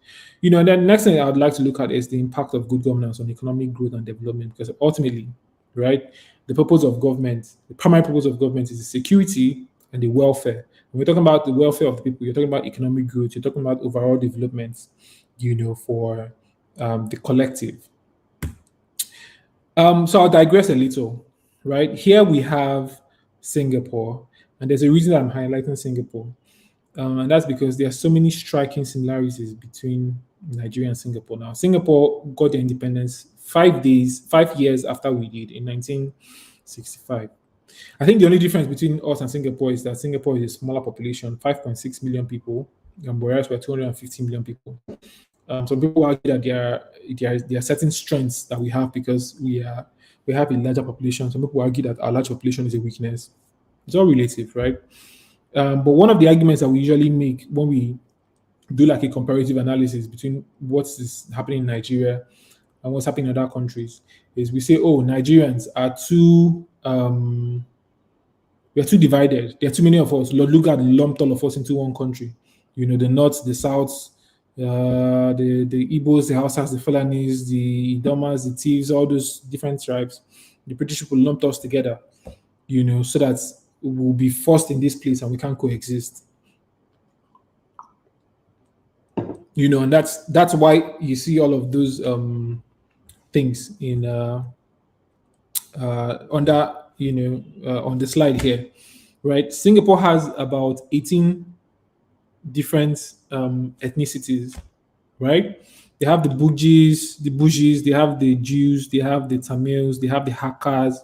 And then next thing I would like to look at is the impact of good governance on economic growth and development, because ultimately, right, the primary purpose of government is the security and the welfare. When we're talking about the welfare of the people, you're talking about economic growth, you're talking about overall development, for the collective. So I'll digress a little, right? Here we have Singapore, and there's a reason I'm highlighting Singapore. And that's because there are so many striking similarities between Nigeria and Singapore. Now, Singapore got their independence 5 years after we did in 1965. I think the only difference between us and Singapore is that Singapore is a smaller population, 5.6 million people, whereas we're 250 million people. Some people argue that there are certain strengths that we have because we have a larger population. Some people argue that our large population is a weakness. It's all relative, right? But one of the arguments that we usually make when we do like a comparative analysis between what is happening in Nigeria and what's happening in other countries is we say, oh, Nigerians are we are too divided. There are too many of us. Look at lumped all of us into one country. The North, the South, the Igbos, the Hausas, the Fulanis, the Idomas, the Thieves, all those different tribes. The British people lumped us together, so that we'll be forced in this place and we can't coexist. And that's why you see all of those things in on the slide here, right? Singapore has about 18 different ethnicities, right? They have the Bugis, they have the Jews, they have the Tamils, they have the Hakkas,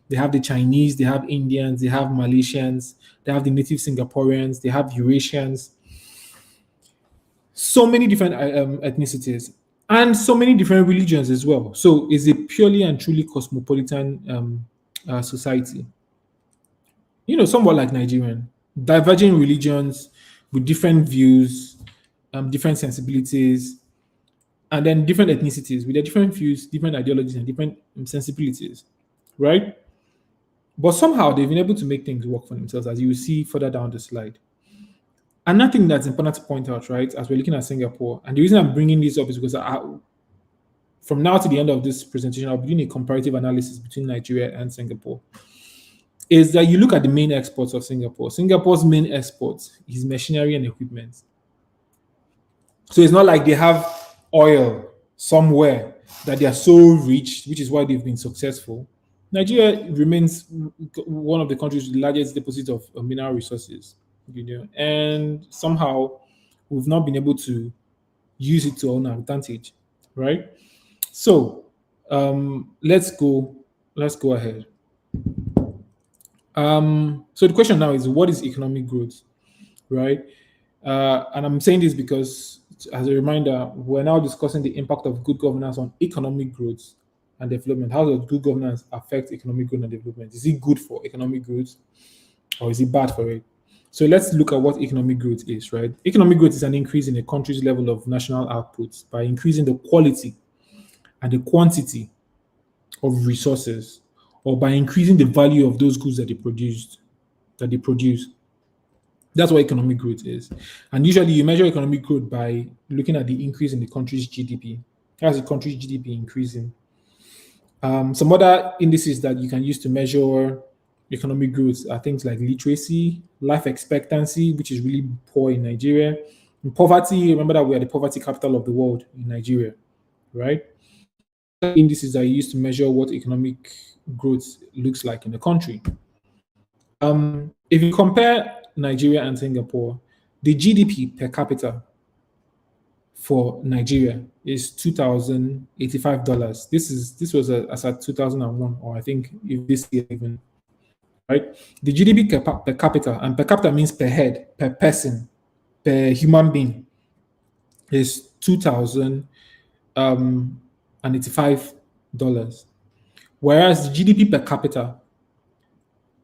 they have the Chinese, they have Indians, they have Malaysians, they have the native Singaporeans, they have Eurasians. So many different ethnicities and so many different religions as well. So it's a purely and truly cosmopolitan society. Somewhat like Nigerian, diverging religions with different views, different sensibilities, and then different ethnicities with their different views, different ideologies, and different sensibilities, right? But somehow they've been able to make things work for themselves, as you will see further down the slide. Another thing that's important to point out, right, as we're looking at Singapore, and the reason I'm bringing this up is because from now to the end of this presentation, I'll be doing a comparative analysis between Nigeria and Singapore, is that you look at the main exports of Singapore. Singapore's main export is machinery and equipment. So it's not like they have oil somewhere that they are so rich, which is why they've been successful. Nigeria remains one of the countries with the largest deposit of mineral resources, and somehow we've not been able to use it to our own advantage, right? So let's go ahead. So the question now is, what is economic growth, right? And I'm saying this because as a reminder, we're now discussing the impact of good governance on economic growth and development. How does good governance affect economic growth and development? Is it good for economic growth or is it bad for it? So let's look at what economic growth is, right? Economic growth is an increase in a country's level of national output by increasing the quality and the quantity of resources, or by increasing the value of those goods that they produce. That's what economic growth is. And usually you measure economic growth by looking at the increase in the country's GDP. How's the country's GDP increasing? Some other indices that you can use to measure economic growth are things like literacy, life expectancy, which is really poor in Nigeria, and poverty. Remember that we are the poverty capital of the world in Nigeria, right? Indices are used to measure what economic growth looks like in the country. If you compare Nigeria and Singapore, the GDP per capita for Nigeria is $2,085. This was as at 2001, or I think if this year even, right? The GDP per capita, and per capita means per head, per person, per human being, is $2,085. Whereas the GDP per capita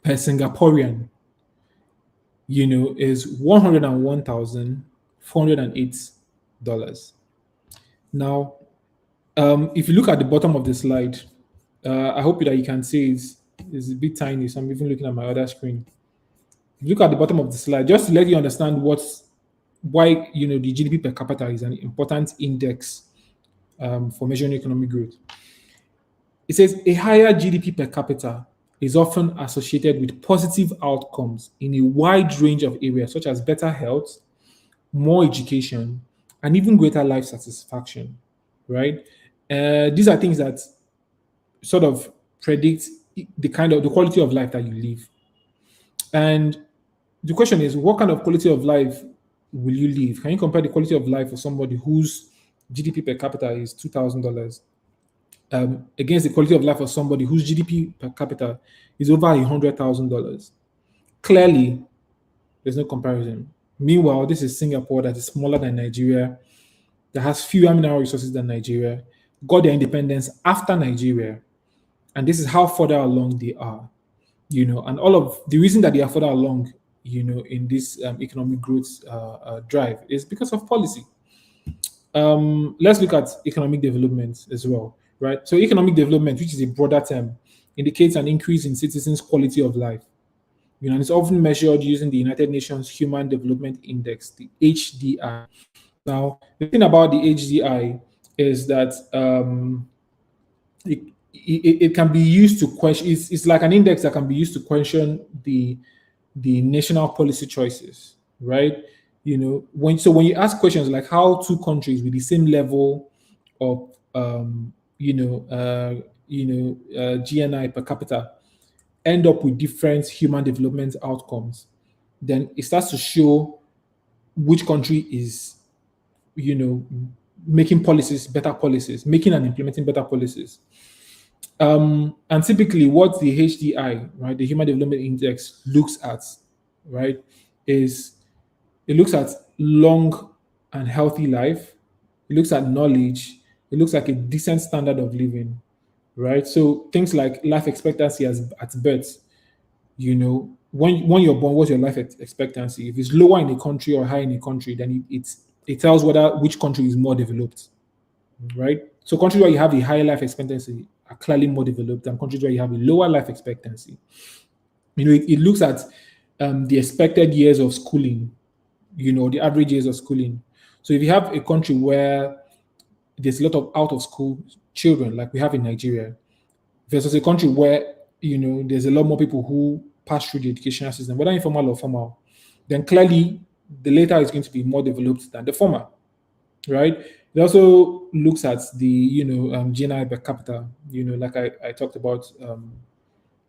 per Singaporean, is $101,408. Now, if you look at the bottom of the slide, I hope that you can see it's a bit tiny, so I'm even looking at my other screen. If you look at the bottom of the slide, just to let you understand why the GDP per capita is an important index for measuring economic growth. It says a higher GDP per capita is often associated with positive outcomes in a wide range of areas, such as better health, more education, and even greater life satisfaction, right? These are things that sort of predict the quality of life that you live. And the question is, what kind of quality of life will you live? Can you compare the quality of life of somebody whose GDP per capita is $2,000 against the quality of life of somebody whose GDP per capita is over $100,000? Clearly, there's no comparison. Meanwhile, this is Singapore, that is smaller than Nigeria, that has fewer mineral resources than Nigeria, got their independence after Nigeria, and this is how further along they are. And all of the reason that they are further along, in this economic growth drive is because of policy. Let's look at economic development as well, right? So economic development, which is a broader term, indicates an increase in citizens' quality of life. And it's often measured using the United Nations Human Development Index, the HDI. Now, the thing about the HDI is that it can be used to question. It's like an index that can be used to question the national policy choices, right? When you ask questions like how two countries with the same level of GNI per capita end up with different human development outcomes, then it starts to show which country is making better policies, making and implementing better policies. And typically what the HDI, right, the Human Development Index, looks at, right, is it looks at long and healthy life, it looks at knowledge, it looks like a decent standard of living, right? So things like life expectancy at birth, when you're born, what's your life expectancy? If it's lower in a country or high in a country, then it tells which country is more developed, right? So countries where you have a higher life expectancy are clearly more developed than countries where you have a lower life expectancy. It looks at the expected years of schooling, the average years of schooling. So if you have a country where there's a lot of out of school children, like we have in Nigeria, versus a country where there's a lot more people who pass through the educational system, whether informal or formal, then clearly the latter is going to be more developed than the former, right? It also looks at the GNI per capita, like I talked about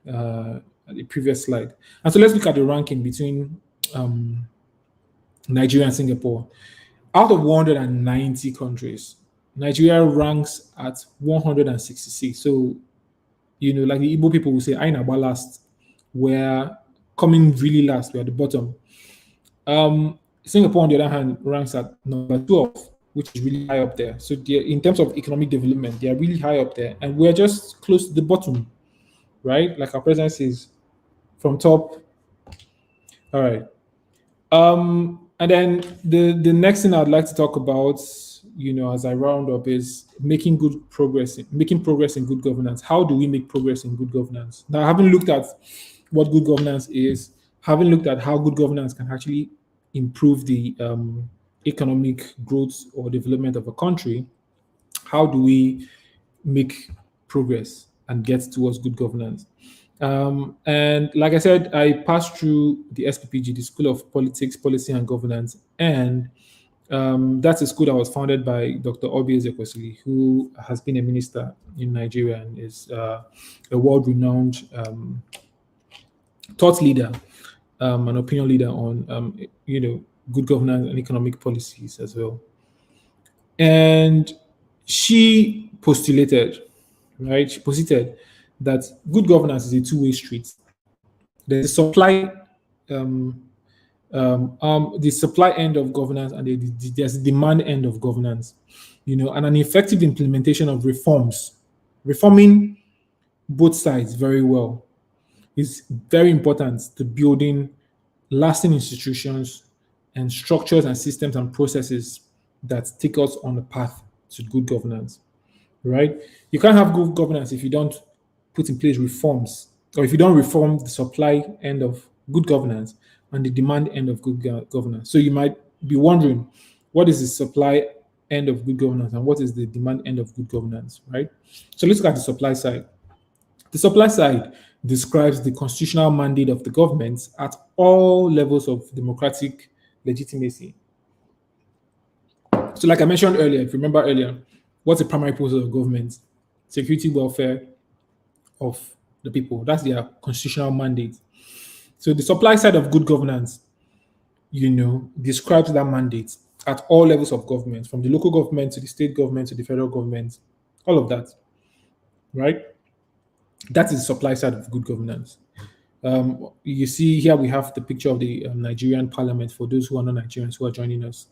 the previous slide. And so let's look at the ranking between Nigeria and Singapore. Out of 190 countries, Nigeria ranks at 166. So, like the Igbo people will say, I know about last. We're coming really last. We're at the bottom. Singapore, on the other hand, ranks at number 12. which is really high up there. So in terms of economic development, they are really high up there, and we're just close to the bottom, right? Like our president says, from top. All right. And then the next thing I'd like to talk about, as I round up, is making progress in good governance. How do we make progress in good governance? Now, I haven't looked at what good governance is, haven't looked at how good governance can actually improve the economic growth or development of a country. How do we make progress and get towards good governance? And like I said, I passed through the SPPG, the School of Politics, Policy and Governance, and that's a school that was founded by Dr. Obinna Osisiogu, who has been a minister in Nigeria and is a world-renowned thought leader, an opinion leader on good governance and economic policies as well. And she postulated, right? She posited that good governance is a two-way street. There's a supply, the supply end of governance, and there's the demand end of governance. And an effective implementation of reforming both sides very well is very important to building lasting institutions and structures and systems and processes that take us on the path to good governance, right? You can't have good governance if you don't put in place reforms, or if you don't reform the supply end of good governance and the demand end of good governance. So you might be wondering, what is the supply end of good governance and what is the demand end of good governance, right? So let's look at the supply side. The supply side describes the constitutional mandate of the government at all levels of democratic legitimacy. So like I mentioned earlier, if you remember earlier, what's the primary purpose of government? Security, welfare of the people. That's their constitutional mandate. So the supply side of good governance, describes that mandate at all levels of government, from the local government to the state government to the federal government, all of that, right? That is the supply side of good governance. You see here we have the picture of the Nigerian parliament for those who are not Nigerians who are joining us.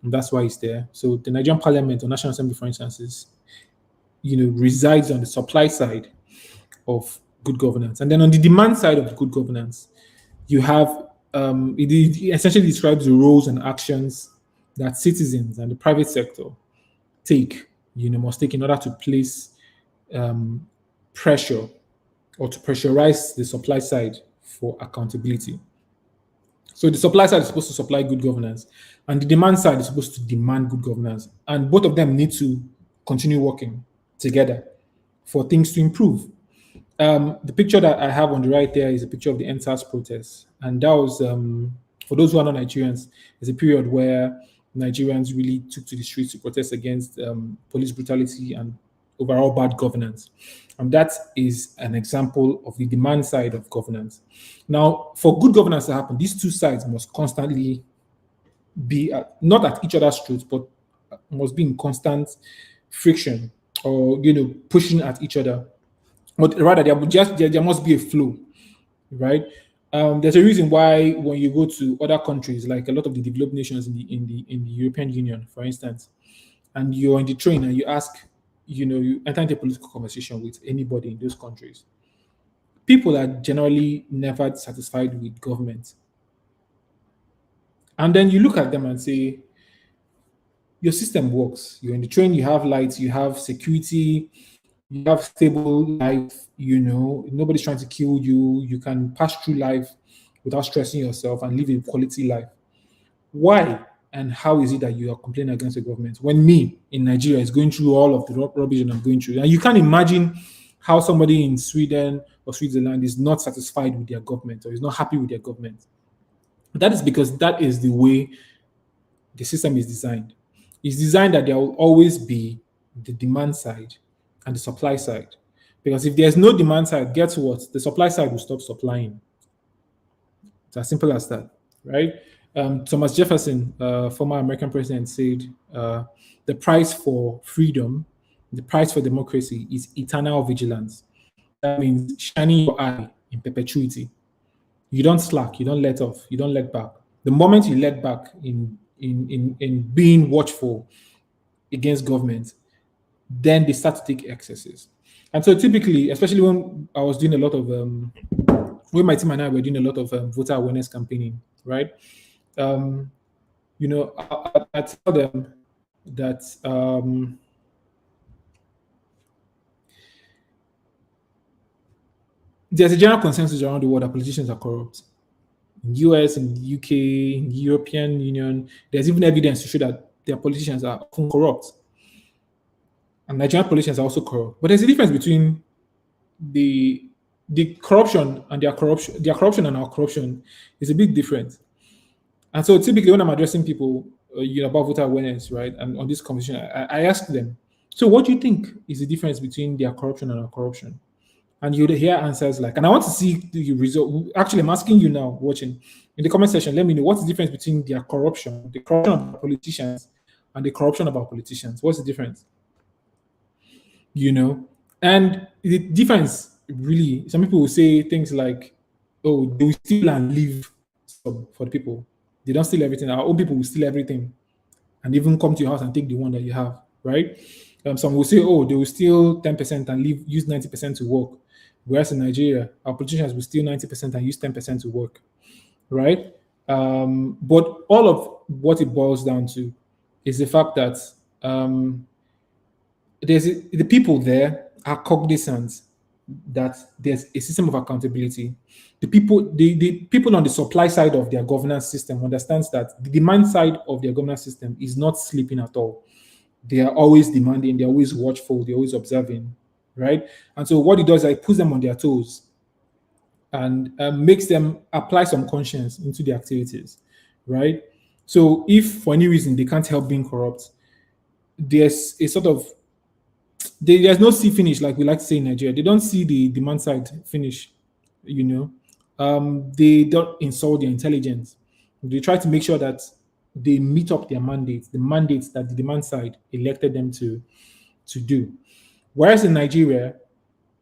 And that's why it's there. So the Nigerian parliament or National Assembly, for instance, resides on the supply side of good governance. And then on the demand side of good governance, you have, it essentially describes the roles and actions that citizens and the private sector must take in order to place pressure or to pressurize the supply side for accountability. So the supply side is supposed to supply good governance, and the demand side is supposed to demand good governance. And both of them need to continue working together for things to improve. The picture that I have on the right there is a picture of the NSAS protests. And that was, for those who are not Nigerians, it's a period where Nigerians really took to the streets to protest against police brutality and overall bad governance. And that is an example of the demand side of governance. Now, for good governance to happen, these two sides must constantly be not at each other's throats, but must be in constant friction or, pushing at each other. But rather, there must be a flow, right? There's a reason why when you go to other countries, like a lot of the developed nations in the European Union, for instance, and you're in the train and you ask, you enter into a political conversation with anybody in those countries, people are generally never satisfied with government. And then you look at them and say, your system works. You're in the train, you have lights, you have security, you have stable life, nobody's trying to kill you. You can pass through life without stressing yourself and live a quality life. Why and how is it that you are complaining against the government when me in Nigeria is going through all of the rubbish that I'm going through? And you can't imagine how somebody in Sweden or Switzerland is not satisfied with their government or is not happy with their government. That is because that is the way the system is designed. It's designed that there will always be the demand side and the supply side. Because if there's no demand side, guess what? The supply side will stop supplying. It's as simple as that, right? Thomas Jefferson, former American president, said the price for freedom, the price for democracy is eternal vigilance. That means shining your eye in perpetuity. You don't slack, you don't let off, you don't let back. The moment you let back in being watchful, against government, then they start to take excesses. And so typically, especially when I was doing a lot of, when my team and I were doing a lot of voter awareness campaigning, right? I tell them that there's a general consensus around the world that politicians are corrupt. In US, in the UK, in the European Union, there's even evidence to show that their politicians are often corrupt. And Nigerian politicians are also corrupt. But there's a difference between the corruption and their corruption and our corruption is a bit different. And so typically when I'm addressing people about voter awareness, right, and on this conversation, I ask them, so what do you think is the difference between their corruption and our corruption? And you'll hear answers like, and I want to see the result. Actually, I'm asking you now, watching in the comment section, let me know what's the difference between their corruption, the corruption of politicians, and the corruption of our politicians. What's the difference? And the difference really, some people will say things like, oh, they will steal and leave for the people. They don't steal everything. Our own people will steal everything and even come to your house and take the one that you have, right? Some will say, oh, they will steal 10% and use 90% to work. Whereas in Nigeria, our politicians will steal 90% and use 10% to work, right? But all of what it boils down to is the fact that the people there are cognizant that there's a system of accountability. The people on the supply side of their governance system understands that the demand side of their governance system is not sleeping at all. They are always demanding, they're always watchful, they're always observing, right? And so what it does is it puts them on their toes and makes them apply some conscience into the activities, right? So if for any reason they can't help being corrupt, there's a sort of there's no see finish, like we like to say in Nigeria. They don't see the demand side finish, They don't insult their intelligence. They try to make sure that they meet up their mandates, the mandates that the demand side elected them to do. Whereas in Nigeria,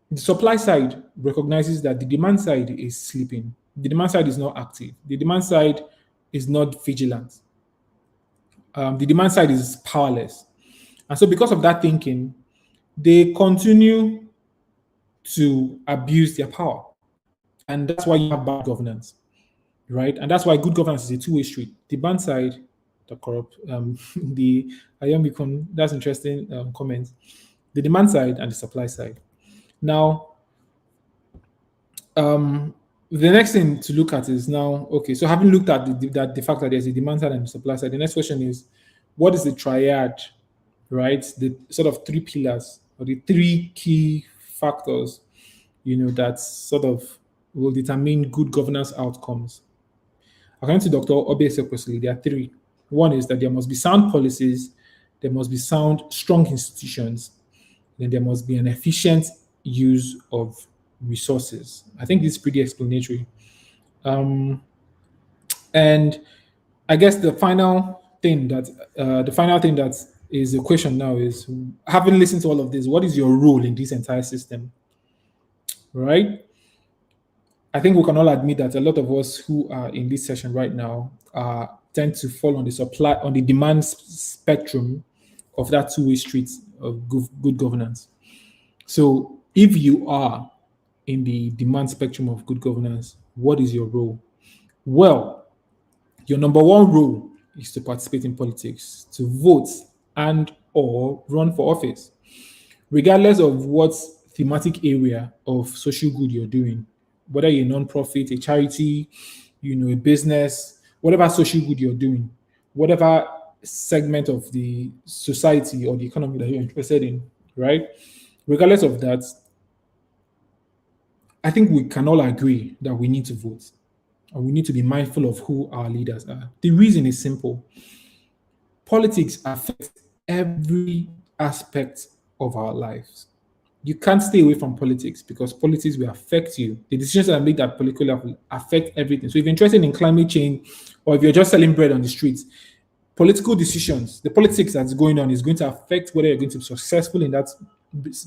the supply side recognizes that the demand side is sleeping. The demand side is not active. The demand side is not vigilant. The demand side is powerless. And so because of that thinking, they continue to abuse their power. And that's why you have bad governance, right? And that's why good governance is a two-way street. The demand side, the corrupt, the Ayomikon, that's interesting comment. The demand side and the supply side. Now, the next thing to look at is now, okay, so having looked at the fact that there's a demand side and a supply side, the next question is, what is the triad, right? The sort of three pillars or the three key factors, that sort of will determine good governance outcomes. According to Dr. Obinna Osisiogu, there are three. One is that there must be sound policies, there must be strong institutions, then there must be an efficient use of resources. I think this is pretty explanatory. And I guess the final thing that is the question now is, having listened to all of this, what is your role in this entire system? Right? I think we can all admit that a lot of us who are in this session right now tend to fall on the demand spectrum of that two-way street of good governance. So if you are in the demand spectrum of good governance, what is your role? Well, your number one role is to participate in politics, to vote and or run for office, regardless of what thematic area of social good you're doing, whether you're a non-profit, a charity, a business, whatever social good you're doing, whatever segment of the society or the economy that you're interested in, right? Regardless of that, I think we can all agree that we need to vote and we need to be mindful of who our leaders are. The reason is simple. Politics affects every aspect of our lives. You can't stay away from politics because politics will affect you. The decisions that are made at political level will affect everything. So if you're interested in climate change or if you're just selling bread on the streets, political decisions, the politics that's going on is going to affect whether you're going to be successful in that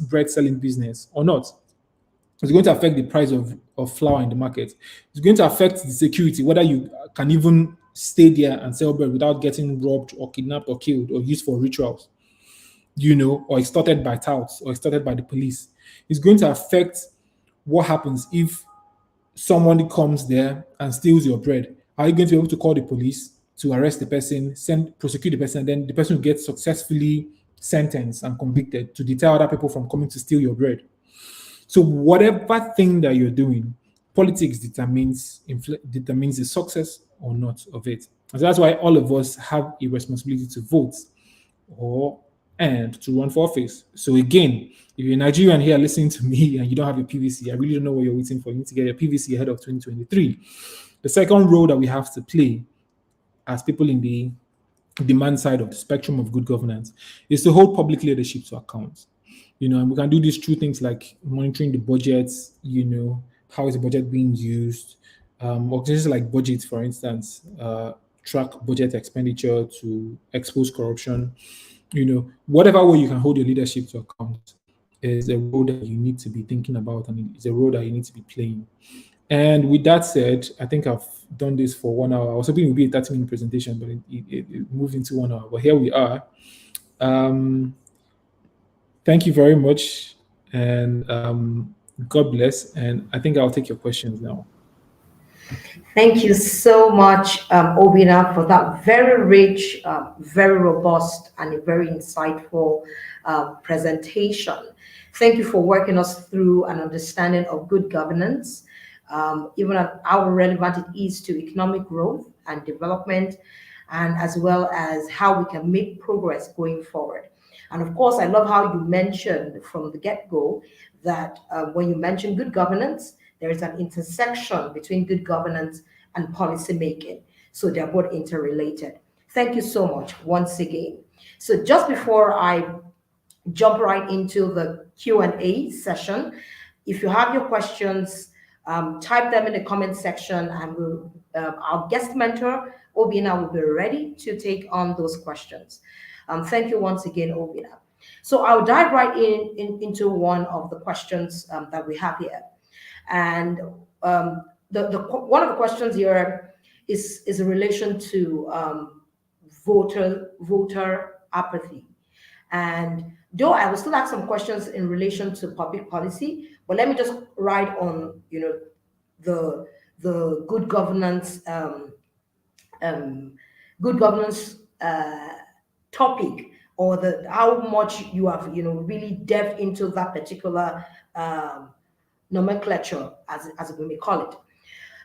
bread selling business or not. It's going to affect the price of flour in the market. It's going to affect the security, whether you can even stay there and sell bread without getting robbed or kidnapped or killed or used for rituals. or extorted by touts or extorted by the police. It's going to affect what happens if somebody comes there and steals your bread. Are you going to be able to call the police to arrest the person, prosecute the person, and then the person will get successfully sentenced and convicted to deter other people from coming to steal your bread? So whatever thing that you're doing, politics determines the success or not of it. And so that's why all of us have a responsibility to vote and to run for office. So again, if you're a Nigerian here listening to me and you don't have your PVC, I really don't know what you're waiting for. You need to get your PVC ahead of 2023. The second role that we have to play as people in the demand side of the spectrum of good governance is to hold public leadership to account. And we can do this through things like monitoring the budgets, how is the budget being used, organizations like Budget, for instance, track budget expenditure to expose corruption. Whatever way you can hold your leadership to account is a role that you need to be thinking about, and it's a role that you need to be playing. And with that said, I think I've done this for 1 hour. I was hoping it would be a 30-minute presentation, but it moved into 1 hour. But here we are. Thank you very much, and God bless. And I think I'll take your questions now. Thank you so much, Obinna, for that very rich, very robust, and a very insightful presentation. Thank you for walking us through an understanding of good governance, even at how relevant it is to economic growth and development, and as well as how we can make progress going forward. And of course, I love how you mentioned from the get-go that when you mention good governance, there is an intersection between good governance and policy making. So they're both interrelated. Thank you so much once again. So just before I jump right into the Q&A session, if you have your questions, type them in the comment section, and our guest mentor, Obinna, will be ready to take on those questions. Thank you once again, Obinna. So I'll dive right into one of the questions that we have here. And one of the questions here is in relation to voter apathy. And though I will still ask some questions in relation to public policy, but let me just ride on, the good governance topic, or how much you have really delved into that particular nomenclature, as we may call it.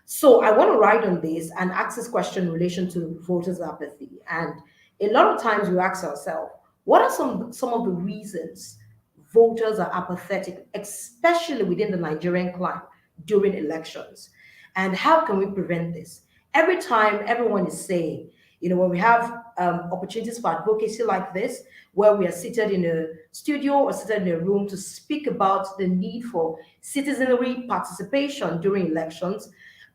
So I want to ride on this and ask this question in relation to voters' apathy. And a lot of times we ask ourselves, what are some of the reasons voters are apathetic, especially within the Nigerian climate during elections? And how can we prevent this? Every time everyone is saying, when we have opportunities for advocacy like this, where we are seated in a studio or seated in a room to speak about the need for citizenry participation during elections,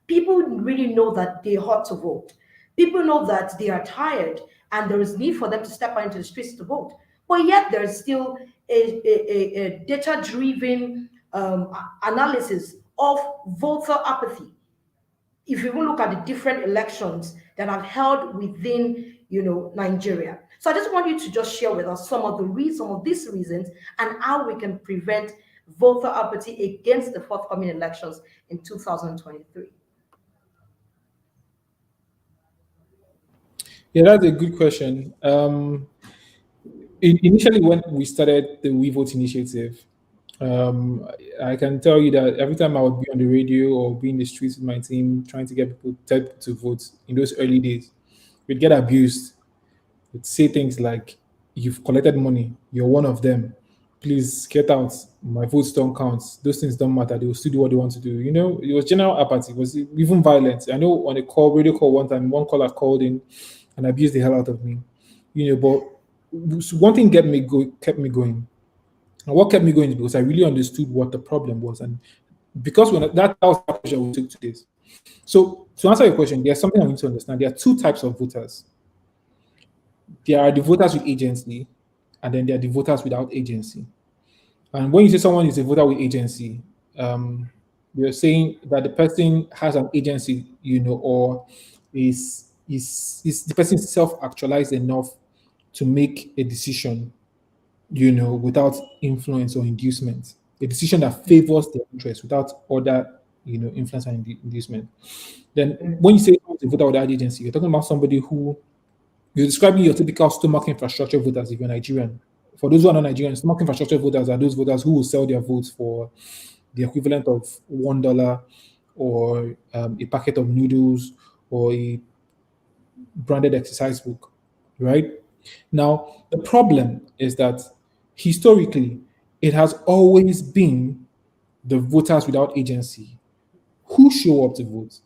people really know that they ought to vote. People know that they are tired and there is need for them to step out into the streets to vote. But yet there is still a data-driven analysis of voter apathy. If you look at the different elections that have held within, Nigeria. So I just want you to just share with us some of these reasons and how we can prevent voter apathy against the forthcoming elections in 2023. Yeah, that's a good question. Initially, when we started the We Vote initiative, I can tell you that every time I would be on the radio or be in the streets with my team trying to get people to vote in those early days, we'd get abused. We'd say things like, "You've collected money. You're one of them. Please get out. My votes don't count. Those things don't matter. They will still do what they want to do." It was general apathy. It was even violence. I know on a radio call one time, one caller called in and abused the hell out of me. But one thing kept me going. And what kept me going is because I really understood what the problem was. And because that was the approach we took to this. So to answer your question, there's something I need to understand. There are two types of voters. There are the voters with agency, and then there are the voters without agency. And when you say someone is a voter with agency, you're saying that the person has an agency, or is the person self-actualized enough to make a decision without influence or inducement. A decision that favors their interest without other, influence and inducement. Then when you say a voter without agency, you're talking about somebody who you're describing your typical stomach infrastructure voters if you're Nigerian. For those who are not Nigerian, stomach infrastructure voters are those voters who will sell their votes for the equivalent of $1 or a packet of noodles or a branded exercise book, right? Now, the problem is that historically, it has always been the voters without agency who show up to vote.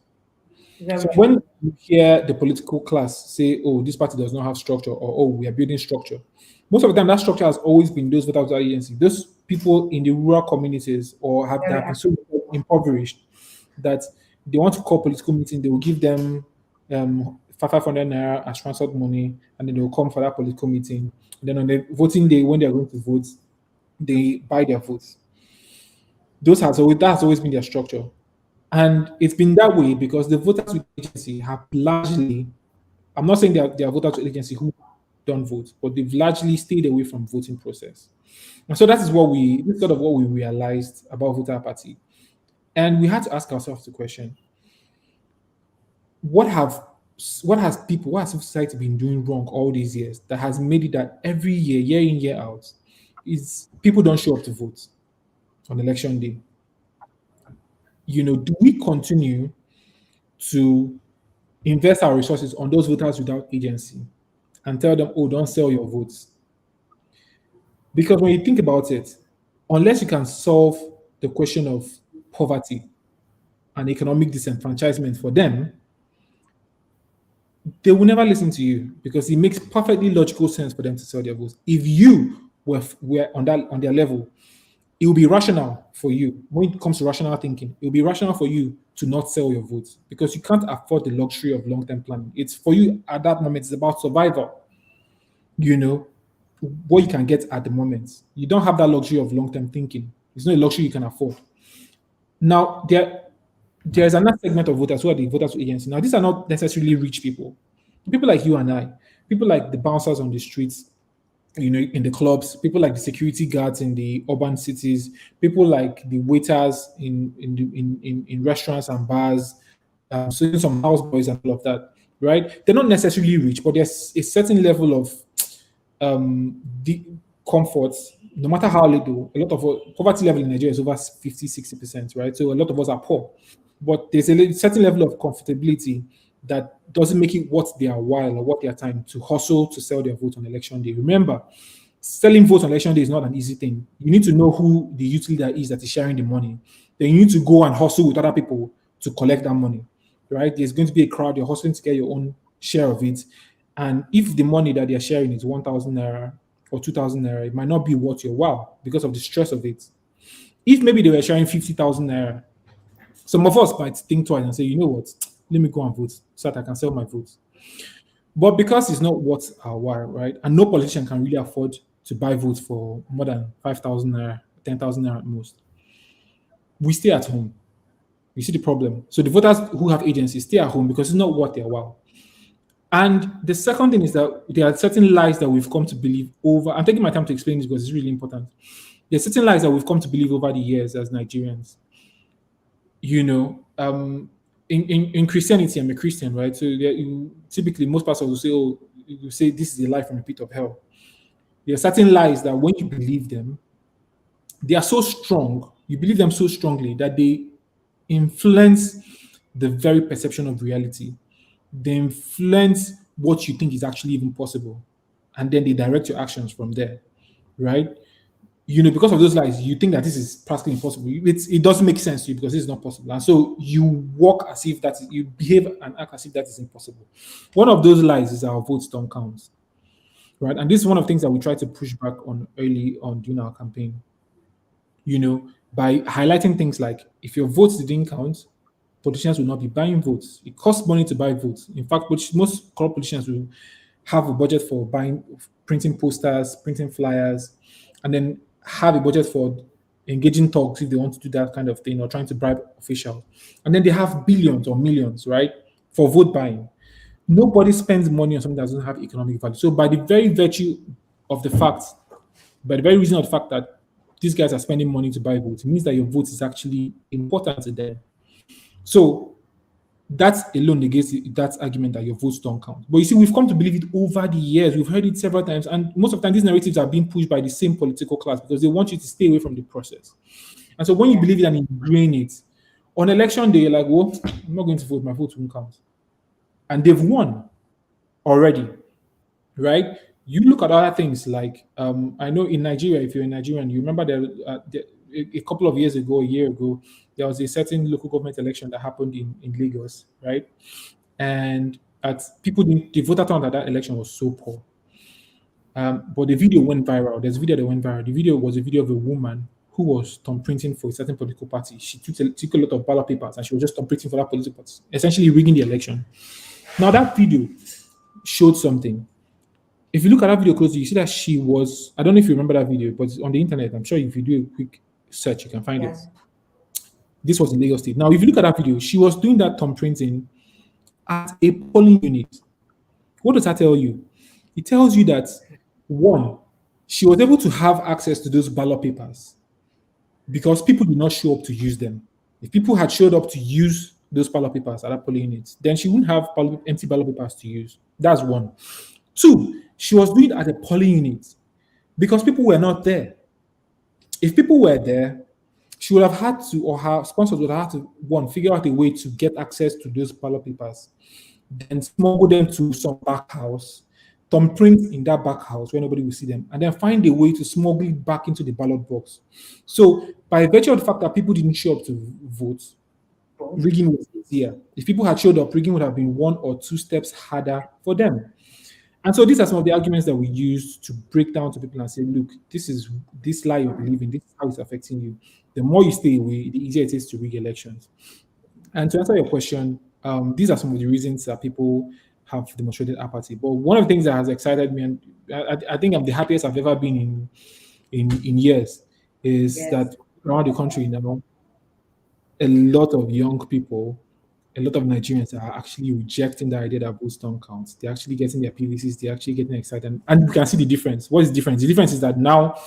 Very So true. when you hear the political class say, "Oh, this party does not have structure," or "Oh, we are building structure," most of the time that structure has always been those without agency, those people in the rural communities or have that Very have been so impoverished that they want to call political meeting. They will give them 500 naira as transport money, and then they will come for that political meeting. And then on the voting day, when they are going to vote, they buy their votes. That has always been their structure. And it's been that way because the voters with agency have largely, I'm not saying they are voters with agency who don't vote, but they've largely stayed away from voting process. And so this is sort of what we realized about voter apathy. And we had to ask ourselves the question, what have what has society been doing wrong all these years that has made it that every year, year in, year out, is people don't show up to vote on election day? Do we continue to invest our resources on those voters without agency and tell them, oh, don't sell your votes? Because when you think about it, unless you can solve the question of poverty and economic disenfranchisement for them, they will never listen to you because it makes perfectly logical sense for them to sell their votes. If you were on their level, it will be rational for you when it comes to rational thinking. It will be rational for you to not sell your votes because you can't afford the luxury of long-term planning. It's for you at that moment. It's about survival. What you can get at the moment. You don't have that luxury of long-term thinking. It's not a luxury you can afford. Now, there's another segment of voters who are the voters with agency. Now, these are not necessarily rich people. People like you and I, people like the bouncers on the streets, in the clubs, people like the security guards in the urban cities, people like the waiters in restaurants and bars, so even some houseboys and all of that, right? They're not necessarily rich, but there's a certain level of the comfort, no matter how little. A lot of poverty level in Nigeria is over 50, 60%, right? So a lot of us are poor, but there's a certain level of comfortability that doesn't make it worth their while or worth their time to hustle to sell their vote on election day. Remember, selling votes on election day is not an easy thing. You need to know who the youth leader is that is sharing the money. Then you need to go and hustle with other people to collect that money, right? There's going to be a crowd. You're hustling to get your own share of it. And if the money that they're sharing is 1,000 naira or 2,000 naira, it might not be worth your while because of the stress of it. If maybe they were sharing 50,000 naira, some of us might think twice and say, you know what, let me go and vote so that I can sell my vote. But because it's not worth our while, right? And no politician can really afford to buy votes for more than 5,000 naira, 10,000 naira at most, we stay at home. You see the problem. So the voters who have agency stay at home because it's not worth their while. And the second thing is that there are certain lies that we've come to believe over. I'm taking my time to explain this because it's really important. There are certain lies that we've come to believe over the years as Nigerians. In Christianity, I'm a Christian, right? So typically most pastors will say, "Oh, you say this is a lie from the pit of hell." There are certain lies that when you believe them, they are so strong. You believe them so strongly that they influence the very perception of reality. They influence what you think is actually even possible, and then they direct your actions from there, right? Because of those lies, you think that this is practically impossible. It doesn't make sense to you because it's not possible. And so you walk as if you behave and act as if that is impossible. One of those lies is our votes don't count, right? And this is one of the things that we try to push back on early on during our campaign, by highlighting things like if your votes didn't count, politicians will not be buying votes. It costs money to buy votes. In fact, most corrupt politicians will have a budget for printing posters, printing flyers, and then have a budget for engaging talks if they want to do that kind of thing or trying to bribe officials. And then they have billions or millions, right, for vote buying. Nobody spends money on something that doesn't have economic value. So by the very virtue of the fact By the very reason of the fact that these guys are spending money to buy votes, it means that your vote is actually important to them. So that alone negates that argument that your votes don't count. But you see, we've come to believe it over the years. We've heard it several times, and most of the time, these narratives are being pushed by the same political class because they want you to stay away from the process. And so, when you believe it and ingrain it, on election day, you're like, "Well, I'm not going to vote. My vote won't count," and they've won already, right? You look at other things like I know in Nigeria, if you're in Nigerian, you remember a couple of years ago, a year ago, there was a certain local government election that happened in Lagos, right? And the voter turnout at that election was so poor. But the video went viral. There's a video that went viral. The video was a video of a woman who was thumbprinting for a certain political party. She took a lot of ballot papers and she was just thumbprinting for that political party, essentially rigging the election. Now that video showed something. If you look at that video closely, you see that she was, I don't know if you remember that video, but it's on the internet. I'm sure if you do a quick search, you can find it. This was in Lagos State. Now, if you look at that video, she was doing that thumbprinting at a polling unit. What does that tell you? It tells you that, one, she was able to have access to those ballot papers because people did not show up to use them. If people had showed up to use those ballot papers at that polling unit, then she wouldn't have empty ballot papers to use. That's one. Two, she was doing it at a polling unit because people were not there. If people were there, she would have had to, or her sponsors would have had to, one, figure out a way to get access to those ballot papers, then smuggle them to some back house, thumbprint in that back house where nobody will see them, and then find a way to smuggle it back into the ballot box. So, by virtue of the fact that people didn't show up to vote, rigging was easier. If people had showed up, rigging would have been 1 or 2 steps harder for them. And so these are some of the arguments that we use to break down to people and say, look, this lie you're believing, this is how it's affecting you. The more you stay away, the easier it is to rig elections. And to answer your question, these are some of the reasons that people have demonstrated apathy. But one of the things that has excited me, and I think I'm the happiest I've ever been in years, is that around the country now, a lot of young people, a lot of Nigerians are actually rejecting the idea that votes don't count. They're actually getting their PVCs, they're actually getting excited. And you can see the difference. What is the difference? The difference is that now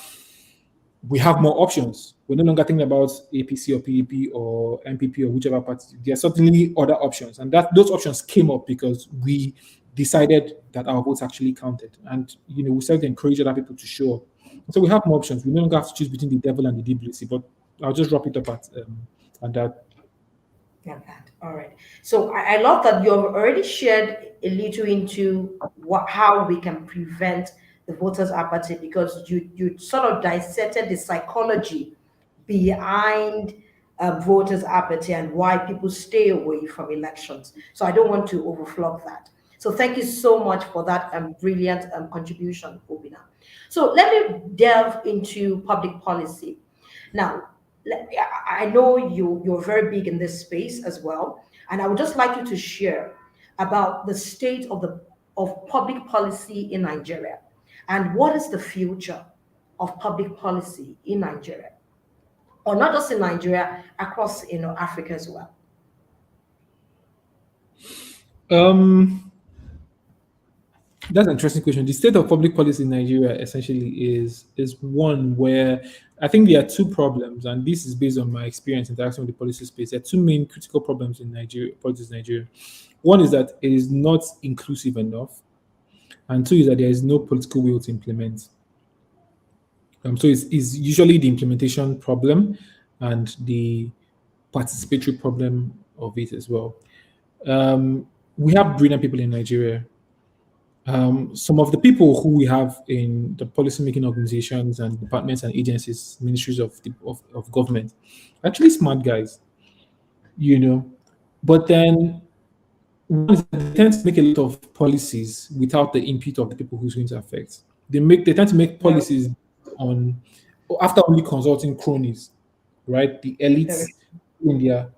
we have more options. We're no longer thinking about APC or PDP or MPP or whichever party. There are certainly other options. And those options came up because we decided that our votes actually counted. And we started to encourage other people to show up. And so we have more options. We no longer have to choose between the devil and the deep blue sea. But I'll just wrap it up at that. All right. So I love that you've already shared a little into how we can prevent the voters' apathy, because you sort of dissected the psychology behind voters' apathy and why people stay away from elections. So I don't want to overflow that. So thank you so much for that brilliant contribution, Obinna. So let me delve into public policy. Now, I know you're very big in this space as well, and I would just like you to share about the state of public policy in Nigeria, and what is the future of public policy in Nigeria, or not just in Nigeria, across Africa as well. That's an interesting question. The state of public policy in Nigeria essentially is one where I think there are two problems, and this is based on my experience interacting with the policy space. There are two main critical problems in politics in Nigeria. One is that it is not inclusive enough, and two is that there is no political will to implement. So it's usually the implementation problem and the participatory problem of it as well. We have brilliant people in Nigeria. Some of the people who we have in the policymaking organizations and departments and agencies, ministries of government, actually smart guys, But then they tend to make a lot of policies without the input of the people who's going to affect. They tend to make policies after only consulting cronies, right? The elites in India.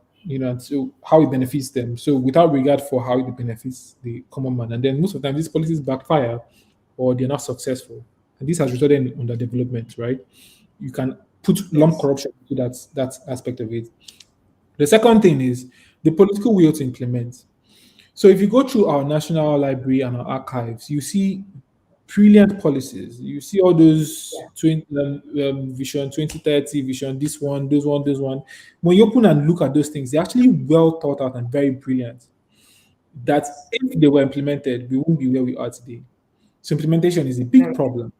So how it benefits them. So without regard for how it benefits the common man. And then most of the time, these policies backfire or they're not successful. And this has resulted in underdevelopment, right? You can put lump corruption into that aspect of it. The second thing is the political will to implement. So if you go through our National Library and our archives, you see brilliant policies. You see all those Yeah. 20, Vision 2030, Vision this one, those one, those one. When you open and look at those things, they're actually well thought out and very brilliant. That if they were implemented, we wouldn't be where we are today. So implementation is a big Very true. problem.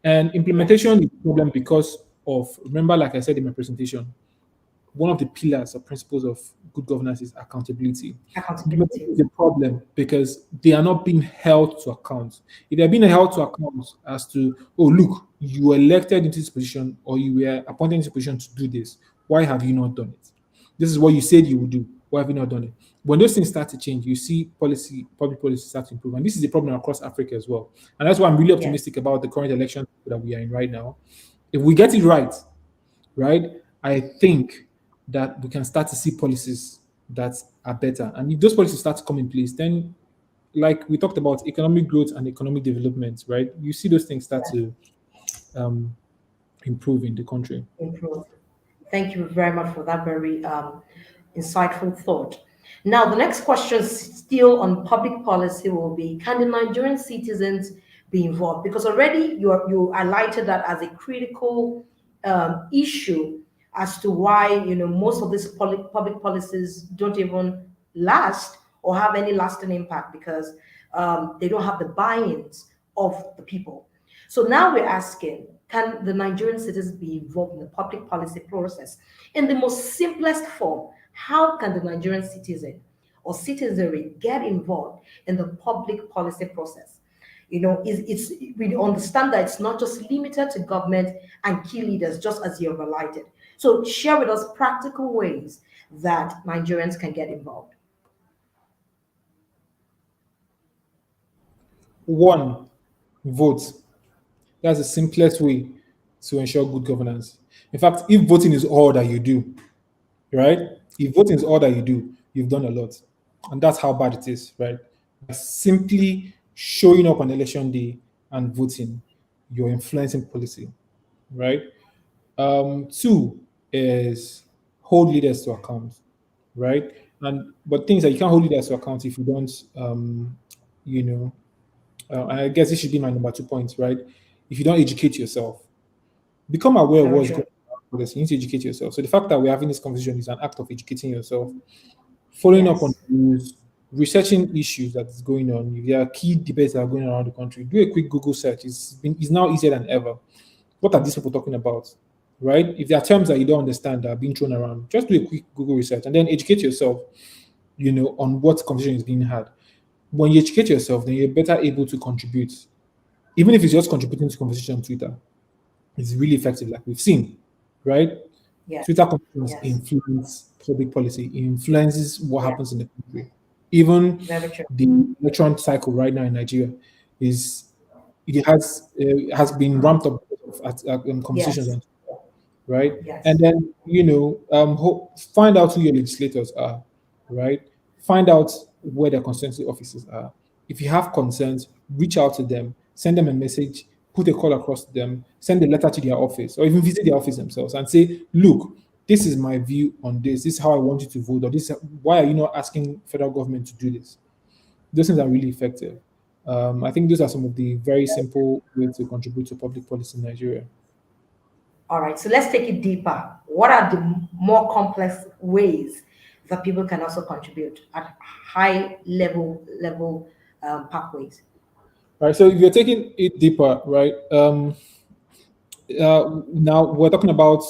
And Yes. implementation is a problem because of, remember, like I said in my presentation, one of the pillars or principles of good governance is accountability. Implementation Accountability. is a problem because they are not being held to account. If they're being held to account as to, oh, look, you were elected into this position or you were appointed into this position to do this, why have you not done it? This is what you said you would do. Why have you not done it? When those things start to change, you see public policy start to improve. And this is a problem across Africa as well. And that's why I'm really Yes. optimistic about the current election that we are in right now. If we get it right, right, I think that we can start to see policies that are better. And if those policies start to come in place, then like we talked about economic growth and economic development, right? You see those things start to um, improve in the country. Improve. Thank you very much for that very insightful thought. Now, the next question, still on public policy, will be: can the Nigerian citizens be involved? Because already you highlighted that as a critical issue as to why most of these public policies don't even last or have any lasting impact because they don't have the buy-ins of the people. So now we're asking, can the Nigerian citizens be involved in the public policy process? In the most simplest form, how can the Nigerian citizen or citizenry get involved in the public policy process? We understand that it's not just limited to government and key leaders, just as you have highlighted. So share with us practical ways that Nigerians can get involved. One, vote. That's the simplest way to ensure good governance. In fact, if voting is all that you do, right? If voting is all that you do, you've done a lot. And that's how bad it is, right? By simply showing up on election day and voting, you're influencing policy, right? Two is hold leaders to account, right? And but things that you can't hold leaders to account if you don't, you know, I guess this should be my number 2 point, right? If you don't educate yourself, become aware of Very what's going true. on. You need to educate yourself. So the fact that we're having this conversation is an act of educating yourself, following up on Yes. news, researching issues that is going on. If there are key debates that are going on around the country, do a quick Google search. It's now easier than ever. What are these people talking about? Right? If there are terms that you don't understand that are being thrown around, just do a quick Google research and then educate yourself, on what conversation is being had. When you educate yourself, then you're better able to contribute. Even if it's just contributing to conversation on Twitter, it's really effective, like we've seen, right? Yes. Twitter conversations Yes. influence public policy, it influences what Yes. happens in the country. Even Very true. the election cycle right now in Nigeria is it has been ramped up at conversations Yes. on, right? And Yes. then find out who your legislators are, right? Find out where their constituency offices are. If you have concerns, reach out to them, send them a message, put a call across to them, send a letter to their office, or even visit their office themselves and say, "Look, this is my view on this. This is how I want you to vote, or this. Why are you not asking federal government to do this?" Those things are really effective. I think those are some of the very simple ways to contribute to public policy in Nigeria. All right, so let's take it deeper. What are the more complex ways that people can also contribute at high level pathways? All right, so if you're taking it deeper, right? Now we're talking about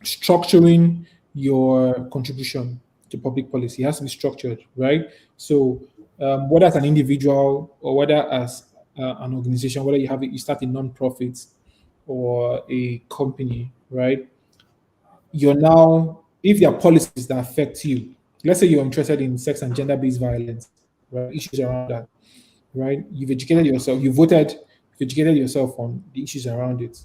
structuring your contribution to public policy. It has to be structured, right? So whether as an individual or whether as an organization, whether you start a non-profit or a company, right? You're now, if there are policies that affect you, let's say you're interested in sex and gender-based violence, right? Issues around that, right? You've educated yourself on the issues around it,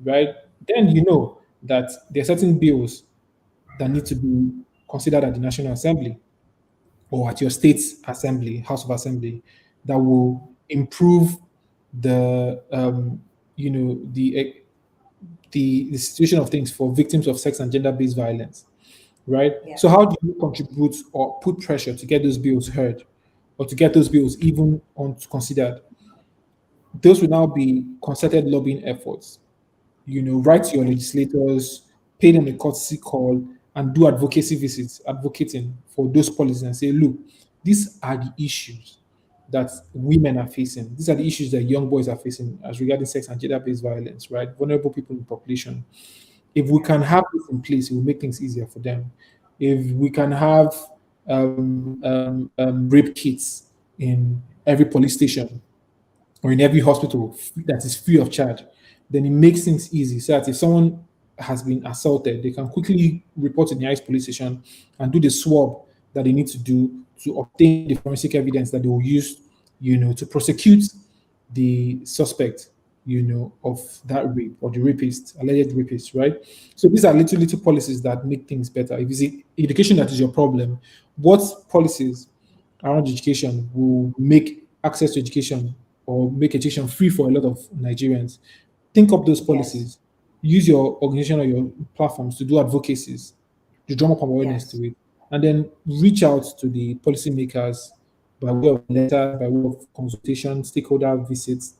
right? Then you know that there are certain bills that need to be considered at the National Assembly or at your state's assembly, House of Assembly, that will improve the the situation of things for victims of sex and gender-based violence, right? Yeah. So how do you contribute or put pressure to get those bills heard or to get those bills even on considered? Those will now be concerted lobbying efforts. Write to your legislators, pay them a courtesy call, and do advocacy visits, advocating for those policies and say, look, these are the issues that women are facing. These are the issues that young boys are facing as regarding sex and gender-based violence, right? Vulnerable people in the population. If we can have this in place, it will make things easier for them. If we can have rape kits in every police station or in every hospital that is free of charge, then it makes things easy. So that if someone has been assaulted, they can quickly report to the nearest police station and do the swab that they need to do to obtain the forensic evidence that they will use, to prosecute the suspect, of that rape or the rapist, alleged rapist, right? So these are little policies that make things better. If it's education that is your problem, what policies around education will make access to education or make education free for a lot of Nigerians? Think up those Yes. policies. Use your organization or your platforms to do advocacies, to drum up awareness Yes. to it, and then reach out to the policymakers by way of letter, by way of consultation, stakeholder visits,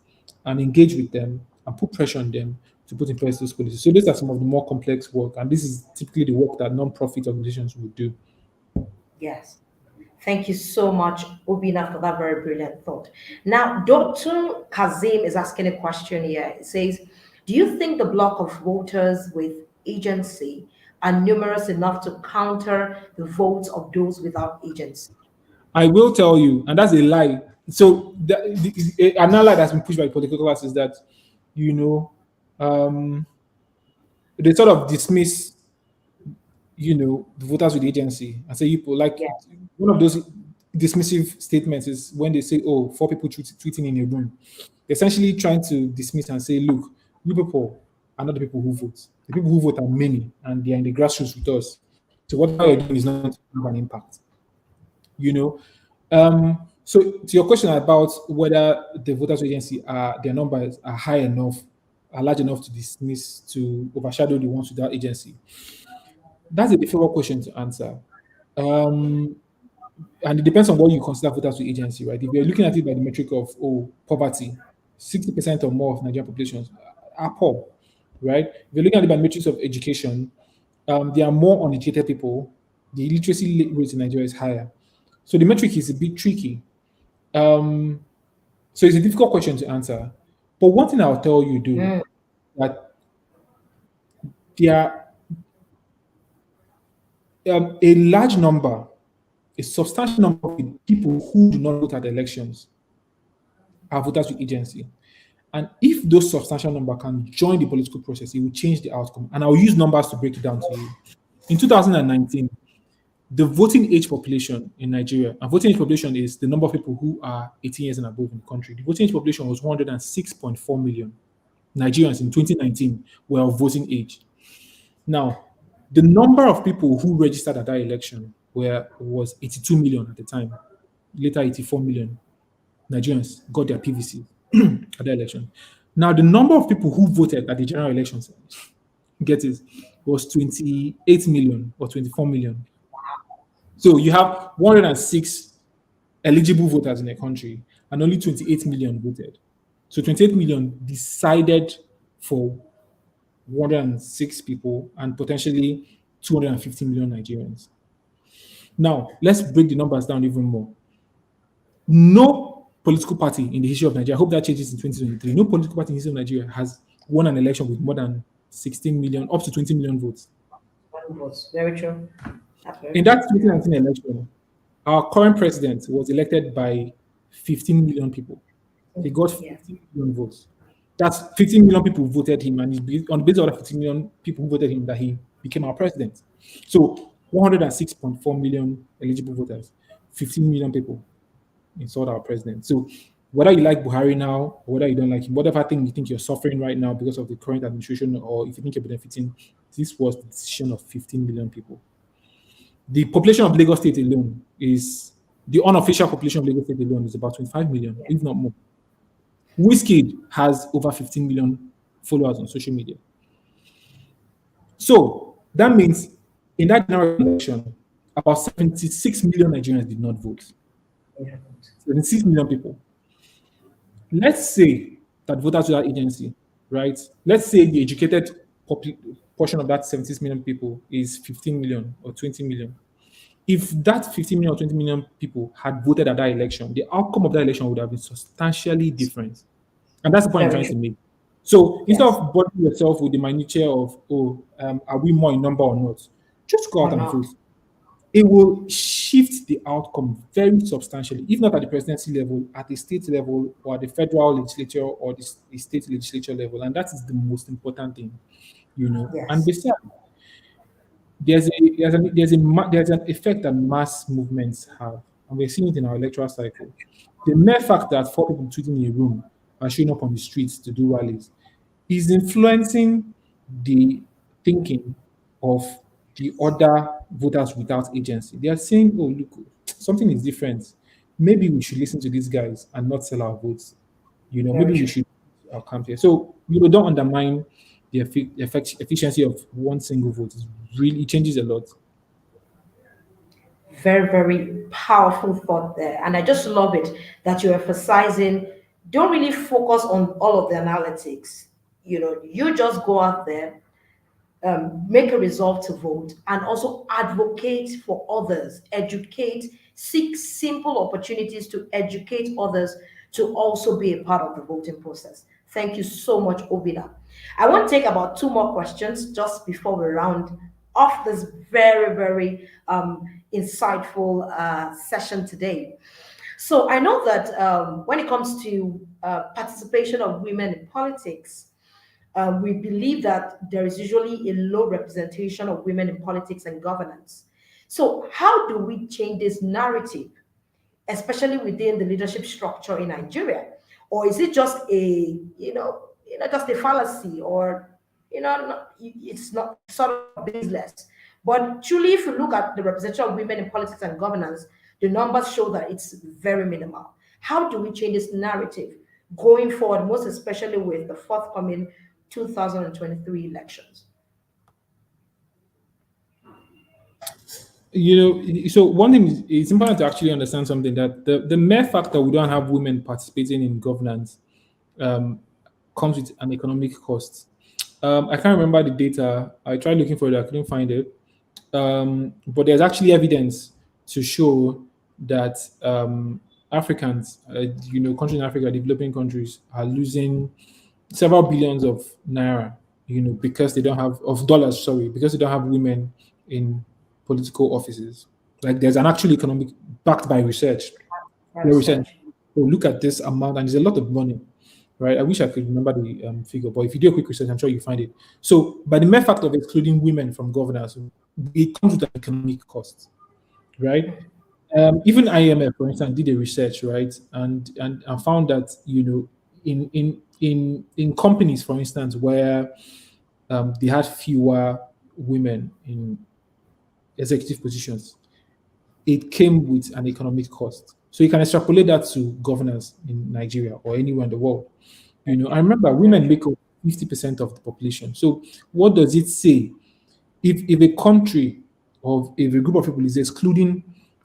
and engage with them and put pressure on them to put in place those policies. So these are some of the more complex work, and this is typically the work that non-profit organizations would do. Yes. Thank you so much, Obinna, for that very brilliant thought. Now, Dr. Kazim is asking a question here. It says, do you think the block of voters with agency are numerous enough to counter the votes of those without agency? I will tell you, and that's a lie. So another lie that's been pushed by the political class is that, you know, they sort of dismiss, the voters with agency and say people like Yeah. one of those dismissive statements is when they say, "Oh, four people tweeting in a room." They're essentially trying to dismiss and say, "Look, you people are not the people who vote. The people who vote are many, and they are in the grassroots with us. So what we're doing is not to have an impact." You know, so to your question about whether the voters agency their numbers are high enough, are large enough to dismiss, to overshadow the ones without agency, that's a difficult question to answer. Um, and it depends on what you consider voters with agency, right? If you're looking at it by the metric of poverty, 60% or more of Nigerian populations are poor, right? If you're looking at it by metrics of education, there are more uneducated people. The literacy rate in Nigeria is higher. So the metric is a bit tricky. Um, so it's a difficult question to answer. But one thing I'll tell you, do Mm, that there are a large number, a substantial number of people who do not vote at elections are voters with agency. And if those substantial number can join the political process, it will change the outcome. And I'll use numbers to break it down to you. In 2019, the voting age population in Nigeria, and voting age population is the number of people who are 18 years and above in the country. The voting age population was 106.4 million. Nigerians in 2019 were of voting age. Now, the number of people who registered at that election was 82 million at the time, later 84 million Nigerians got their PVC at the election. Now, the number of people who voted at the general elections, get it, was 28 million or 24 million. So you have 106 eligible voters in the country, and only 28 million voted. So 28 million decided for 106 people and potentially 250 million Nigerians. Now, let's break the numbers down even more. No political party in the history of Nigeria, I hope that changes in 2023, no political party in the history of Nigeria has won an election with more than 16 million, up to 20 million votes. votes. Very true. That's very In true. that 2019 election, our current president was elected by 15 million people. He got Yeah. 15 million votes. That's 15 million people who voted him, and on the basis of that 15 million people who voted him that he became our president. So 106.4 million eligible voters, 15 million people installed our president. So whether you like Buhari now or whether you don't like him, whatever thing you think you're suffering right now because of the current administration, or if you think you're benefiting, this was the decision of 15 million people. The population of Lagos State alone is the unofficial population of Lagos State alone is about 25 million, if not more. Wizkid has over 15 million followers on social media. So that means in that general election, about 76 million Nigerians did not vote. 76 million people. Let's say that voters without agency, right? Let's say the educated portion of that 76 million people is 15 million or 20 million. If that 15 million or 20 million people had voted at that election, the outcome of that election would have been substantially different. And that's the point I'm Very trying to true. make. So instead Yes. of bothering yourself with the minutiae of, are we more in number or not, just go Or out and not. vote. It will shift the outcome very substantially, if not at the presidency level, at the state level, or at the federal legislature or the state legislature level. And that is the most important thing, And Yes. besides, there's an effect that mass movements have, and we're seeing it in our electoral cycle. The mere fact that four people tweeting in a room are showing up on the streets to do rallies is influencing the thinking of the other voters without agency. They are saying, "Oh, look, something is different. Maybe we should listen to these guys and not sell our votes. Very Maybe we true. should come here." So don't undermine the efficiency of one single vote. It changes a lot. Very, very powerful thought there. And I just love it that you're emphasizing don't really focus on all of the analytics. You just go out there, make a resolve to vote, and also advocate for others, educate, seek simple opportunities to educate others to also be a part of the voting process. Thank you so much, Obina. I want to take about two more questions just before we round off this very, very insightful session today. So I know that when it comes to participation of women in politics, we believe that there is usually a low representation of women in politics and governance. So, how do we change this narrative, especially within the leadership structure in Nigeria? Or is it just just a fallacy, or it's not sort of baseless? But truly, if you look at the representation of women in politics and governance, the numbers show that it's very minimal. How do we change this narrative going forward, most especially with the forthcoming 2023 elections? So one thing is, it's important to actually understand something, that the mere fact that we don't have women participating in governance um, comes with an economic cost. I can't remember the data. I tried looking for it, I couldn't find it. But there's actually evidence to show that Africans, countries in Africa, developing countries, are losing several billions of naira, because they don't have of dollars, sorry, because they don't have women in political offices. Like, there's an actual economic backed by research. My Where we said, research. "Oh, look at this amount," and there's a lot of money, right? I wish I could remember the figure, but if you do a quick research, I'm sure you find it. So, by the mere fact of excluding women from governance, it comes with an economic cost, right? Even IMF, for instance, did a research, right, and found that in companies, for instance, where they had fewer women in executive positions, it came with an economic cost. So you can extrapolate that to governance in Nigeria or anywhere in the world. I remember Very women true. make up 50% of the population. So what does it say? If a country, or if a group of people is excluding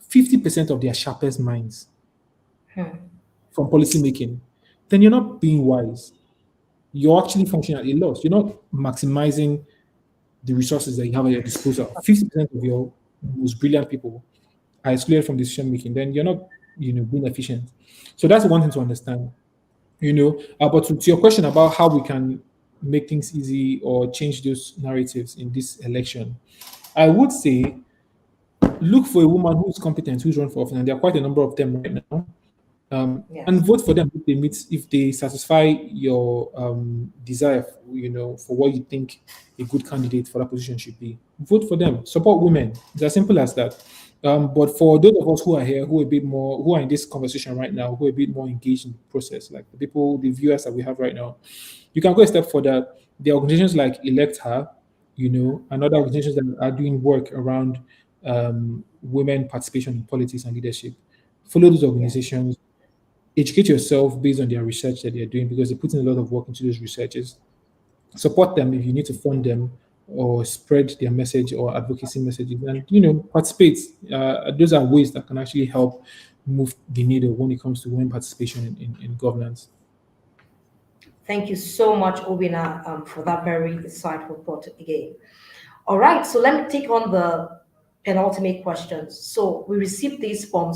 50% of their sharpest minds Hmm. from policy making, then you're not being wise. You're actually functioning at a loss. You're not maximizing the resources that you have at your disposal. 50% of your most brilliant people are excluded from decision making, then you're not, being efficient. So that's one thing to understand. But to your question about how we can make things easy or change those narratives in this election, I would say look for a woman who's competent, who's run for office, and there are quite a number of them right now. And Yes. vote for them if they satisfy your desire, for what you think a good candidate for that position should be. Vote for them. Support women. It's as simple as that. But for those of us who are here, who are in this conversation right now, who are a bit more engaged in the process, like the viewers that we have right now, you can go a step further. There are organizations like Elect Her, and other organizations that are doing work around women participation in politics and leadership. Follow those Yes. organizations, educate yourself based on their research that they're doing, because they put in a lot of work into those researches. Support them if you need to fund them or spread their message or advocacy messages, and participate. Those are ways that can actually help move the needle when it comes to women participation in governance. Thank you so much, Obinna, for that very insightful thought again. All right, so let me take on the penultimate questions. So we received these from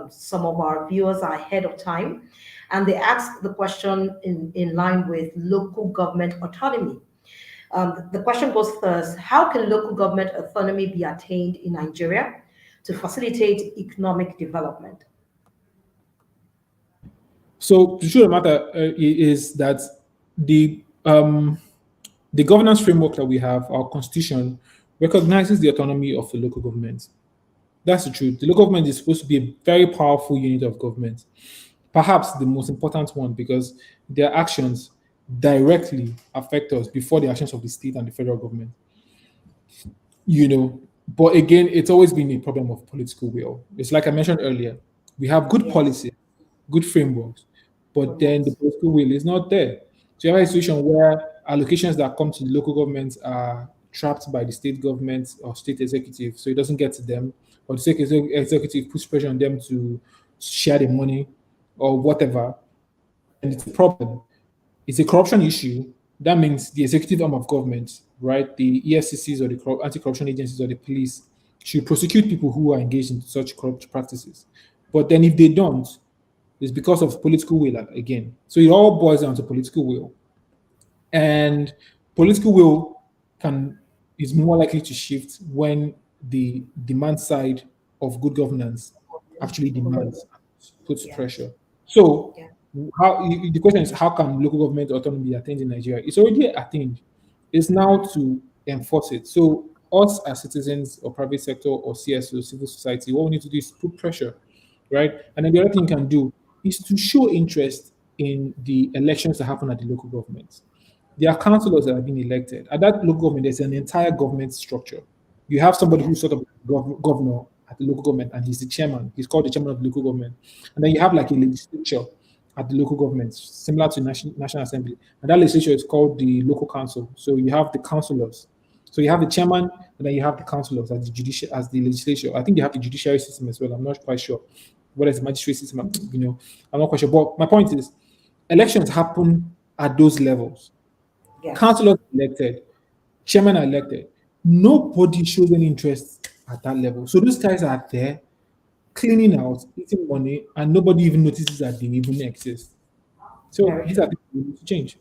some of our viewers ahead of time, and they asked the question in line with local government autonomy. The question goes first: how can local government autonomy be attained in Nigeria to facilitate economic development? So the truth of the matter is that the um, the governance framework that we have, our constitution, recognizes the autonomy of the local government. That's the truth. The local government is supposed to be a very powerful unit of government, perhaps the most important one, because their actions directly affect us before the actions of the state and the federal government. You know, but again, it's always been a problem of political will. It's like I mentioned earlier, we have good Yes, policy, good frameworks, but then the frameworks. political will is not there. So you have a situation where allocations that come to the local governments are trapped by the state government or state executive, so it doesn't get to them, or the state executive puts pressure on them to share the money or whatever, and it's a problem. It's a corruption issue. That means the executive arm of government, right, the EFCCs or the anti-corruption agencies or the police should prosecute people who are engaged in such corrupt practices. But then if they don't, it's because of political will again. So it all boils down to political will. And political will can is more likely to shift when the demand side of good governance actually demands, puts Yeah, pressure. So yeah, the question is, how can local government autonomy be attained in Nigeria? It's already attained. It's now to enforce it. So us as citizens or private sector or CSO, civil society, what we need to do is put pressure, right? And then the other thing you can do is to show interest in the elections that happen at the local government. There are councillors that have been elected. At that local government, there's an entire government structure. You have somebody yeah, who's sort of governor at the local government, and he's the chairman. He's called the chairman of the local government. And then you have like a legislature at the local government, similar to National Assembly. And that legislature is called the local council. So you have the councillors. So you have the chairman, and then you have the councillors as the as the legislature. I think they have the judiciary system as well. I'm not quite sure. What is the magistrate system? I'm not quite sure. But my point is, elections happen at those levels. yes. Councillors are elected, chairman are elected. Nobody shows any interest at that level. So those guys are there cleaning out, eating money, and nobody even notices that they even exist. So Very these are true. things we need to change.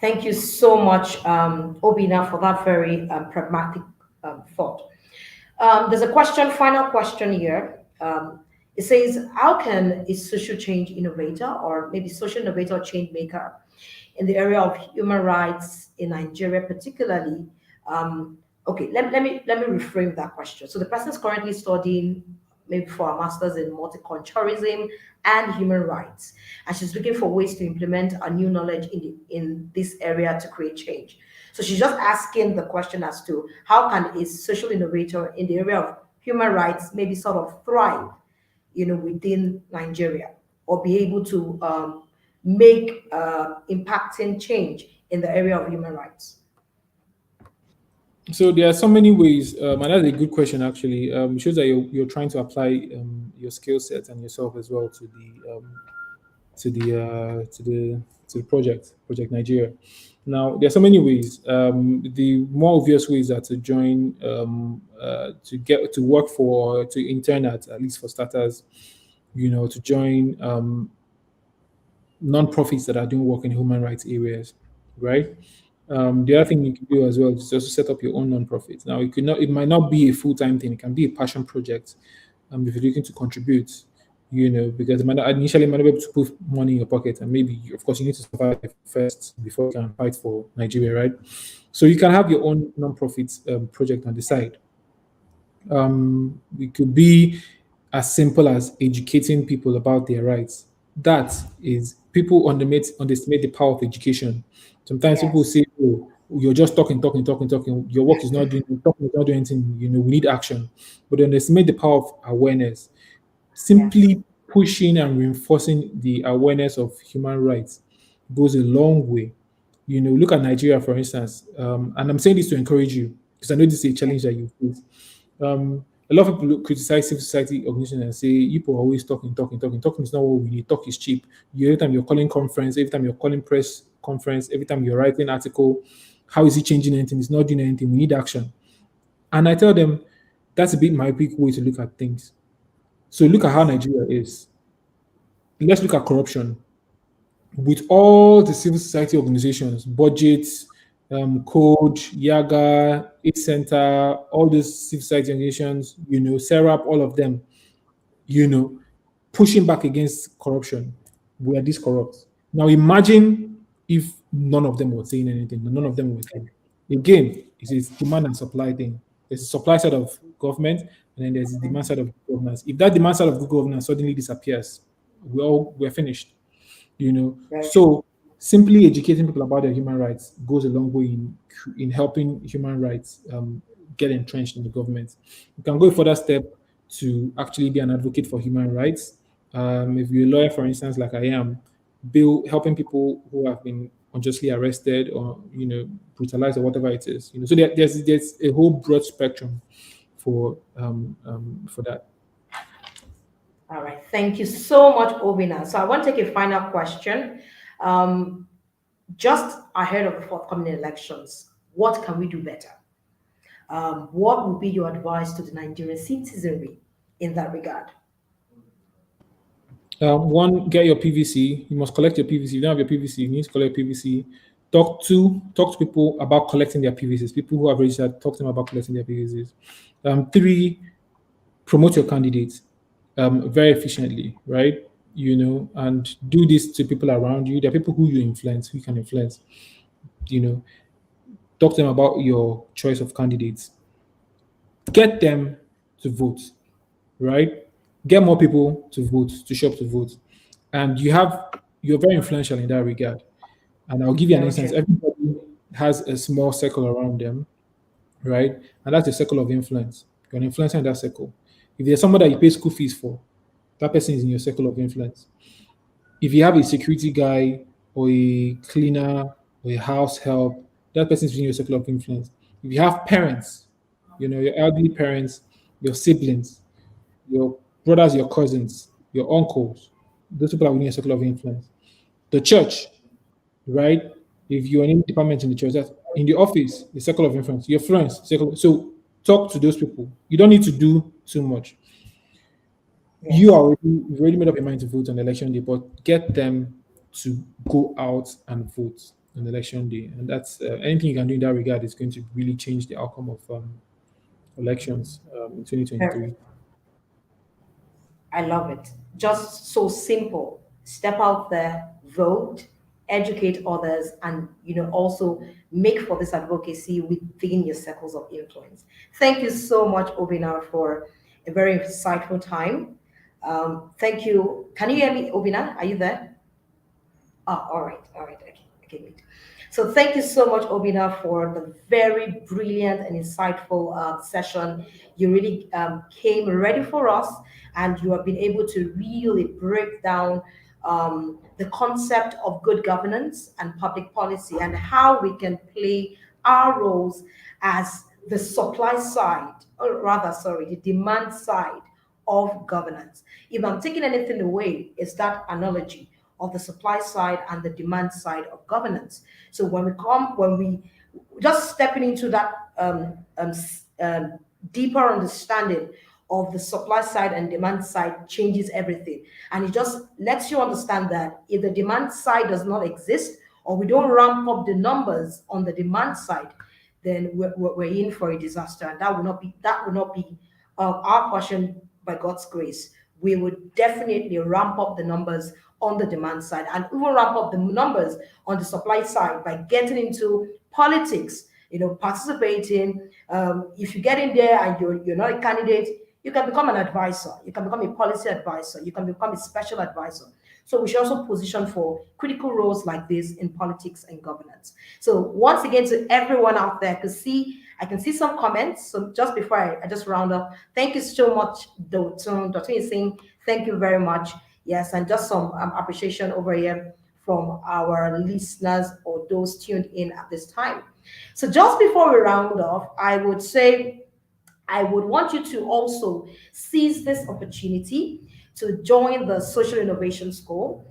Thank you so much, Obina, for that very pragmatic thought. There's a question, final question here. It says, how can a social change innovator or maybe social innovator or change maker in the area of human rights in Nigeria, particularly? Okay, let me reframe that question. So the person is currently studying maybe for a master's in multiculturalism and human rights, and she's looking for ways to implement a new knowledge in this area to create change. So she's just asking the question as to how can a social innovator in the area of human rights maybe sort of thrive, within Nigeria, or be able to make impacting change in the area of human rights. So there are so many ways, and that's a good question actually. It shows that you're trying to apply your skill set and yourself as well to the project Nigeria. Now there are so many ways. The more obvious ways are to join, to get to work for, to intern at least for starters. To join non-profits that are doing work in human rights areas, right? The other thing you can do as well is also set up your own non-profit. Now, it might not be a full-time thing. It can be a passion project. If you're looking to contribute, because initially it might not be able to put money in your pocket, and maybe, of course, you need to survive first before you can fight for Nigeria, right? So you can have your own non-profit project on the side. It could be as simple as educating people about their rights. That is, people underestimate the power of education. Sometimes people Yes, say, "Oh, you're just talking, talking, talking, talking. Your work is not doing talking, is not doing anything. We need action." But they underestimate the power of awareness. yes, Simply pushing and reinforcing the awareness of human rights goes a long way. Look at Nigeria, for instance. And I'm saying this to encourage you because I know this is a yes, challenge that you face. A lot of people criticize civil society organizations and say, you people are always talking, talking, talking. Talking is not what we need. Talk is cheap. Every time you're calling conference, every time you're calling press conference, every time you're writing article, how is it changing anything? It's not doing anything. We need action. And I tell them that's a bit myopic way to look at things. So look at how Nigeria is. Let's look at corruption. With all the civil society organizations, budgets, Code, Yaga, Aid Center, all these civil society organizations, SERAP, all of them, you know, pushing back against corruption. We are this corrupt. Now imagine if none of them were saying anything, none of them were saying. Again, it's a demand and supply thing. There's a supply side of government, and then there's the demand side of governance. If that demand side of good governance suddenly disappears, we're finished. Right. So simply educating people about their human rights goes a long way in helping human rights get entrenched in the government. You can go a further step to actually be an advocate for human rights. If you're a lawyer, for instance, like I am, helping people who have been unjustly arrested or brutalized or whatever it is. So there's a whole broad spectrum for that. All right. Thank you so much, Obinna. So I want to take a final question. Um, just ahead of the forthcoming elections, what can we do better? What would be your advice to the Nigerian citizenry in that regard? One, get your PVC. You must collect your PVC. If you don't have your PVC, you need to collect PVC. Talk to people about collecting their PVCs. People who have registered, talk to them about collecting their PVCs. Three, promote your candidates very efficiently, right? And do this to people around you. There are people who you influence, who you can influence. Talk to them about your choice of candidates. Get them to vote, right? Get more people to vote, to show up to vote. And you're very influential in that regard. And I'll give you an Very instance. true. Everybody has a small circle around them, right? And that's the circle of influence. You're an influencer in that circle. If there's someone that you pay school fees for, that person is in your circle of influence. If you have a security guy or a cleaner or a house help, that person is in your circle of influence. If you have parents, your elderly parents, your siblings, your brothers, your cousins, your uncles, those people are within your circle of influence. The church, right? If you're in any department in the church, that's in the office, the circle of influence, your friends, circle. So talk to those people. You don't need to do too much. Yes. You've already made up your mind to vote on election day, but get them to go out and vote on election day. And that's anything you can do in that regard is going to really change the outcome of elections in 2023. Perfect. I love it. Just so simple. Step out there, vote, educate others, and also make for this advocacy within your circles of influence. Thank you so much, Obina, for a very insightful time. Thank you. Can you hear me, Obina? Are you there? Oh, all right, okay, okay, great. So thank you so much, Obina, for the very brilliant and insightful session. You really came ready for us, and you have been able to really break down the concept of good governance and public policy and how we can play our roles as the supply side, or rather, sorry, the demand side of governance. If I'm taking anything away, it's that analogy of the supply side and the demand side of governance. So when we just stepping into that deeper understanding of the supply side and demand side changes everything. And it just lets you understand that if the demand side does not exist, or we don't ramp up the numbers on the demand side, then we're in for a disaster. And that will not be our portion by God's grace. We would definitely ramp up the numbers on the demand side and even ramp up the numbers on the supply side by getting into politics, participating. If you get in there and you're not a candidate, you can become an advisor, you can become a policy advisor, you can become a special advisor. So we should also position for critical roles like this in politics and governance. So once again, to everyone out there, I can see some comments. So just before I just round up, thank you so much, Dr. Ising. Thank you very much. Yes, and just some appreciation over here from our listeners or those tuned in at this time. So just before we round off, I would say I would want you to also seize this opportunity to join the Social Innovation School.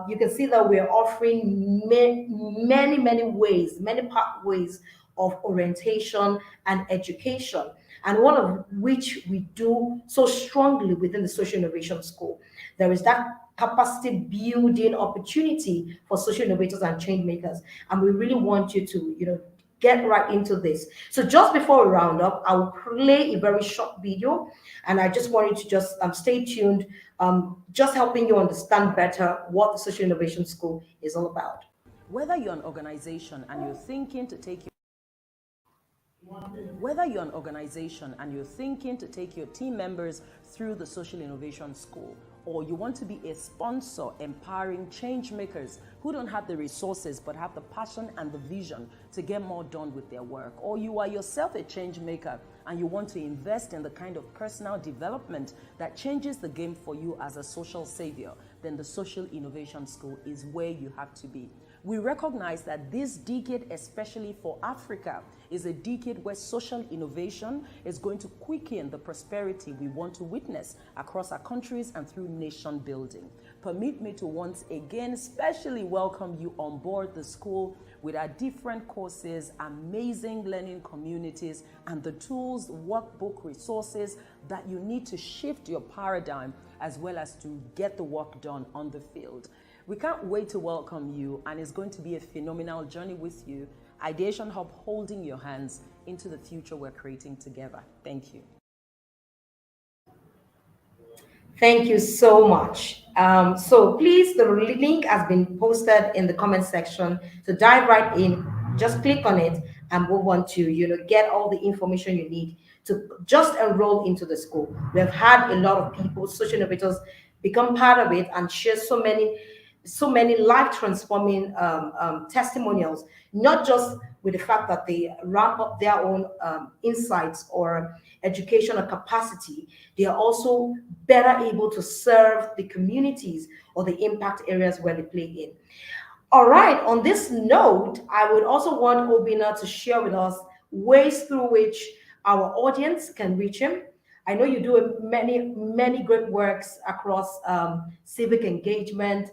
You can see that we're offering many ways, many pathways of orientation and education, and one of which we do so strongly within the Social Innovation School. There is that capacity building opportunity for social innovators and change makers, and we really want you to, get right into this. So just before we round up, I will play a very short video, and I just want you to just stay tuned, just helping you understand better what the Social Innovation School is all about. Whether you're an organization and you're thinking to take Whether you're an organization and you're thinking to take your team members through the Social Innovation School, or you want to be a sponsor empowering change makers who don't have the resources but have the passion and the vision to get more done with their work, or you are yourself a change maker and you want to invest in the kind of personal development that changes the game for you as a social savior, then the Social Innovation School is where you have to be. We recognize that this decade, especially for Africa, is a decade where social innovation is going to quicken the prosperity we want to witness across our countries and through nation building. Permit me to once again especially welcome you on board the school with our different courses, amazing learning communities, and the tools, workbook, resources that you need to shift your paradigm as well as to get the work done on the field. We can't wait to welcome you, and it's going to be a phenomenal journey with you. Ideation Hub holding your hands into the future we're creating together. Thank you. Thank you so much. So please, the link has been posted in the comment section. So dive right in, just click on it, and move on to get all the information you need to just enroll into the school. We have had a lot of people, social innovators, become part of it and share so many life transforming testimonials, not just with the fact that they ramp up their own insights or educational capacity, they are also better able to serve the communities or the impact areas where they play in. All right, on this note, I would also want Obinna to share with us ways through which our audience can reach him. I know you do many great works across civic engagement,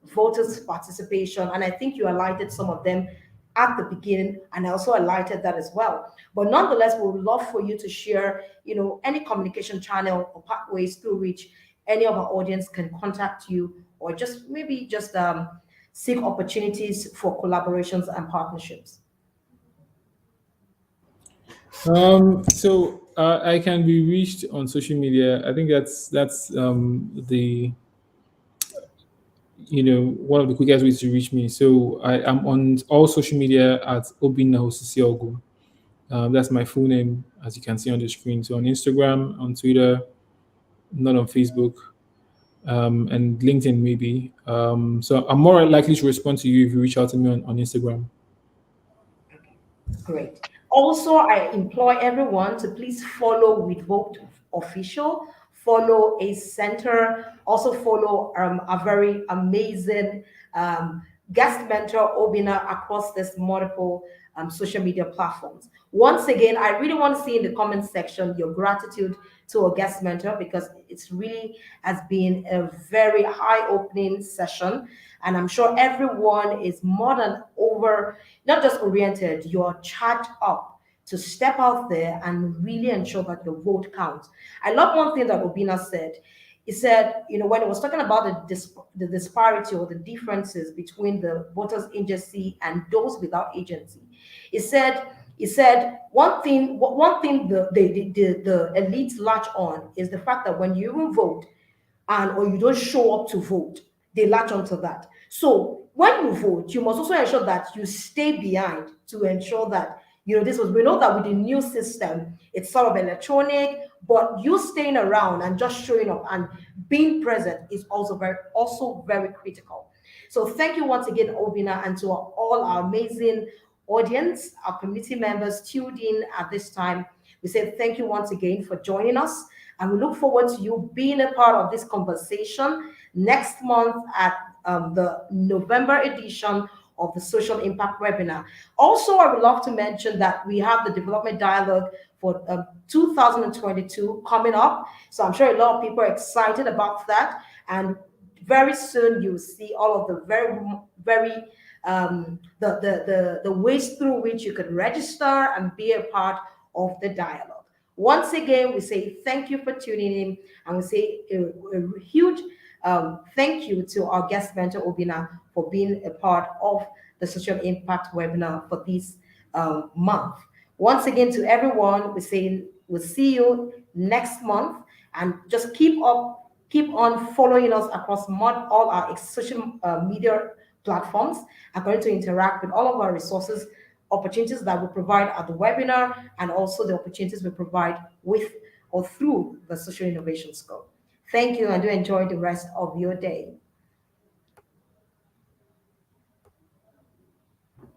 voters participation, and I think you highlighted some of them at the beginning, and I also highlighted that as well. But nonetheless, we would love for you to share, any communication channel or pathways through which any of our audience can contact you, or just maybe just seek opportunities for collaborations and partnerships. So I can be reached on social media. I think that's the one of the quickest ways to reach me. So I am on all social media at Obinna Osisiogu. That's my full name, as you can see on the screen. So on Instagram, on Twitter, not on Facebook, and LinkedIn maybe. So I'm more likely to respond to you if you reach out to me on Instagram. Great. Also, I implore everyone to please follow with Vote Official, follow a center, also follow a very amazing guest mentor, Obinna, across this multiple social media platforms. Once again, I really want to see in the comment section your gratitude to a guest mentor, because it's really has been a very eye-opening session, and I'm sure everyone is more than over, not just oriented, you're charged up to step out there and really ensure that your vote counts. I love one thing that Obinna said. He said, when he was talking about the disparity or the differences between the voters agency and those without agency, he said one thing the elites latch on is the fact that when you even vote or you don't show up to vote, they latch onto that. So when you vote, you must also ensure that you stay behind to ensure that we know that with the new system, it's sort of electronic, but you staying around and just showing up and being present is also very critical. So thank you once again, Obinna, and to all our amazing audience, our community members tuned in at this time. We say thank you once again for joining us, and we look forward to you being a part of this conversation next month at the November edition of the social impact webinar. Also, I would love to mention that we have the development dialogue for 2022 coming up. So I'm sure a lot of people are excited about that. And very soon you'll see all of the very the ways through which you can register and be a part of the dialogue. Once again, we say thank you for tuning in, and we say a huge thank you to our guest mentor Obinna for being a part of the social impact webinar for this month. Once again, to everyone, we say we'll see you next month, and just keep on following us across all our social media platforms. I'm going to interact with all of our resources, opportunities that we provide at the webinar, and also the opportunities we provide with or through the Social Innovation School. Thank you, and do enjoy the rest of your day.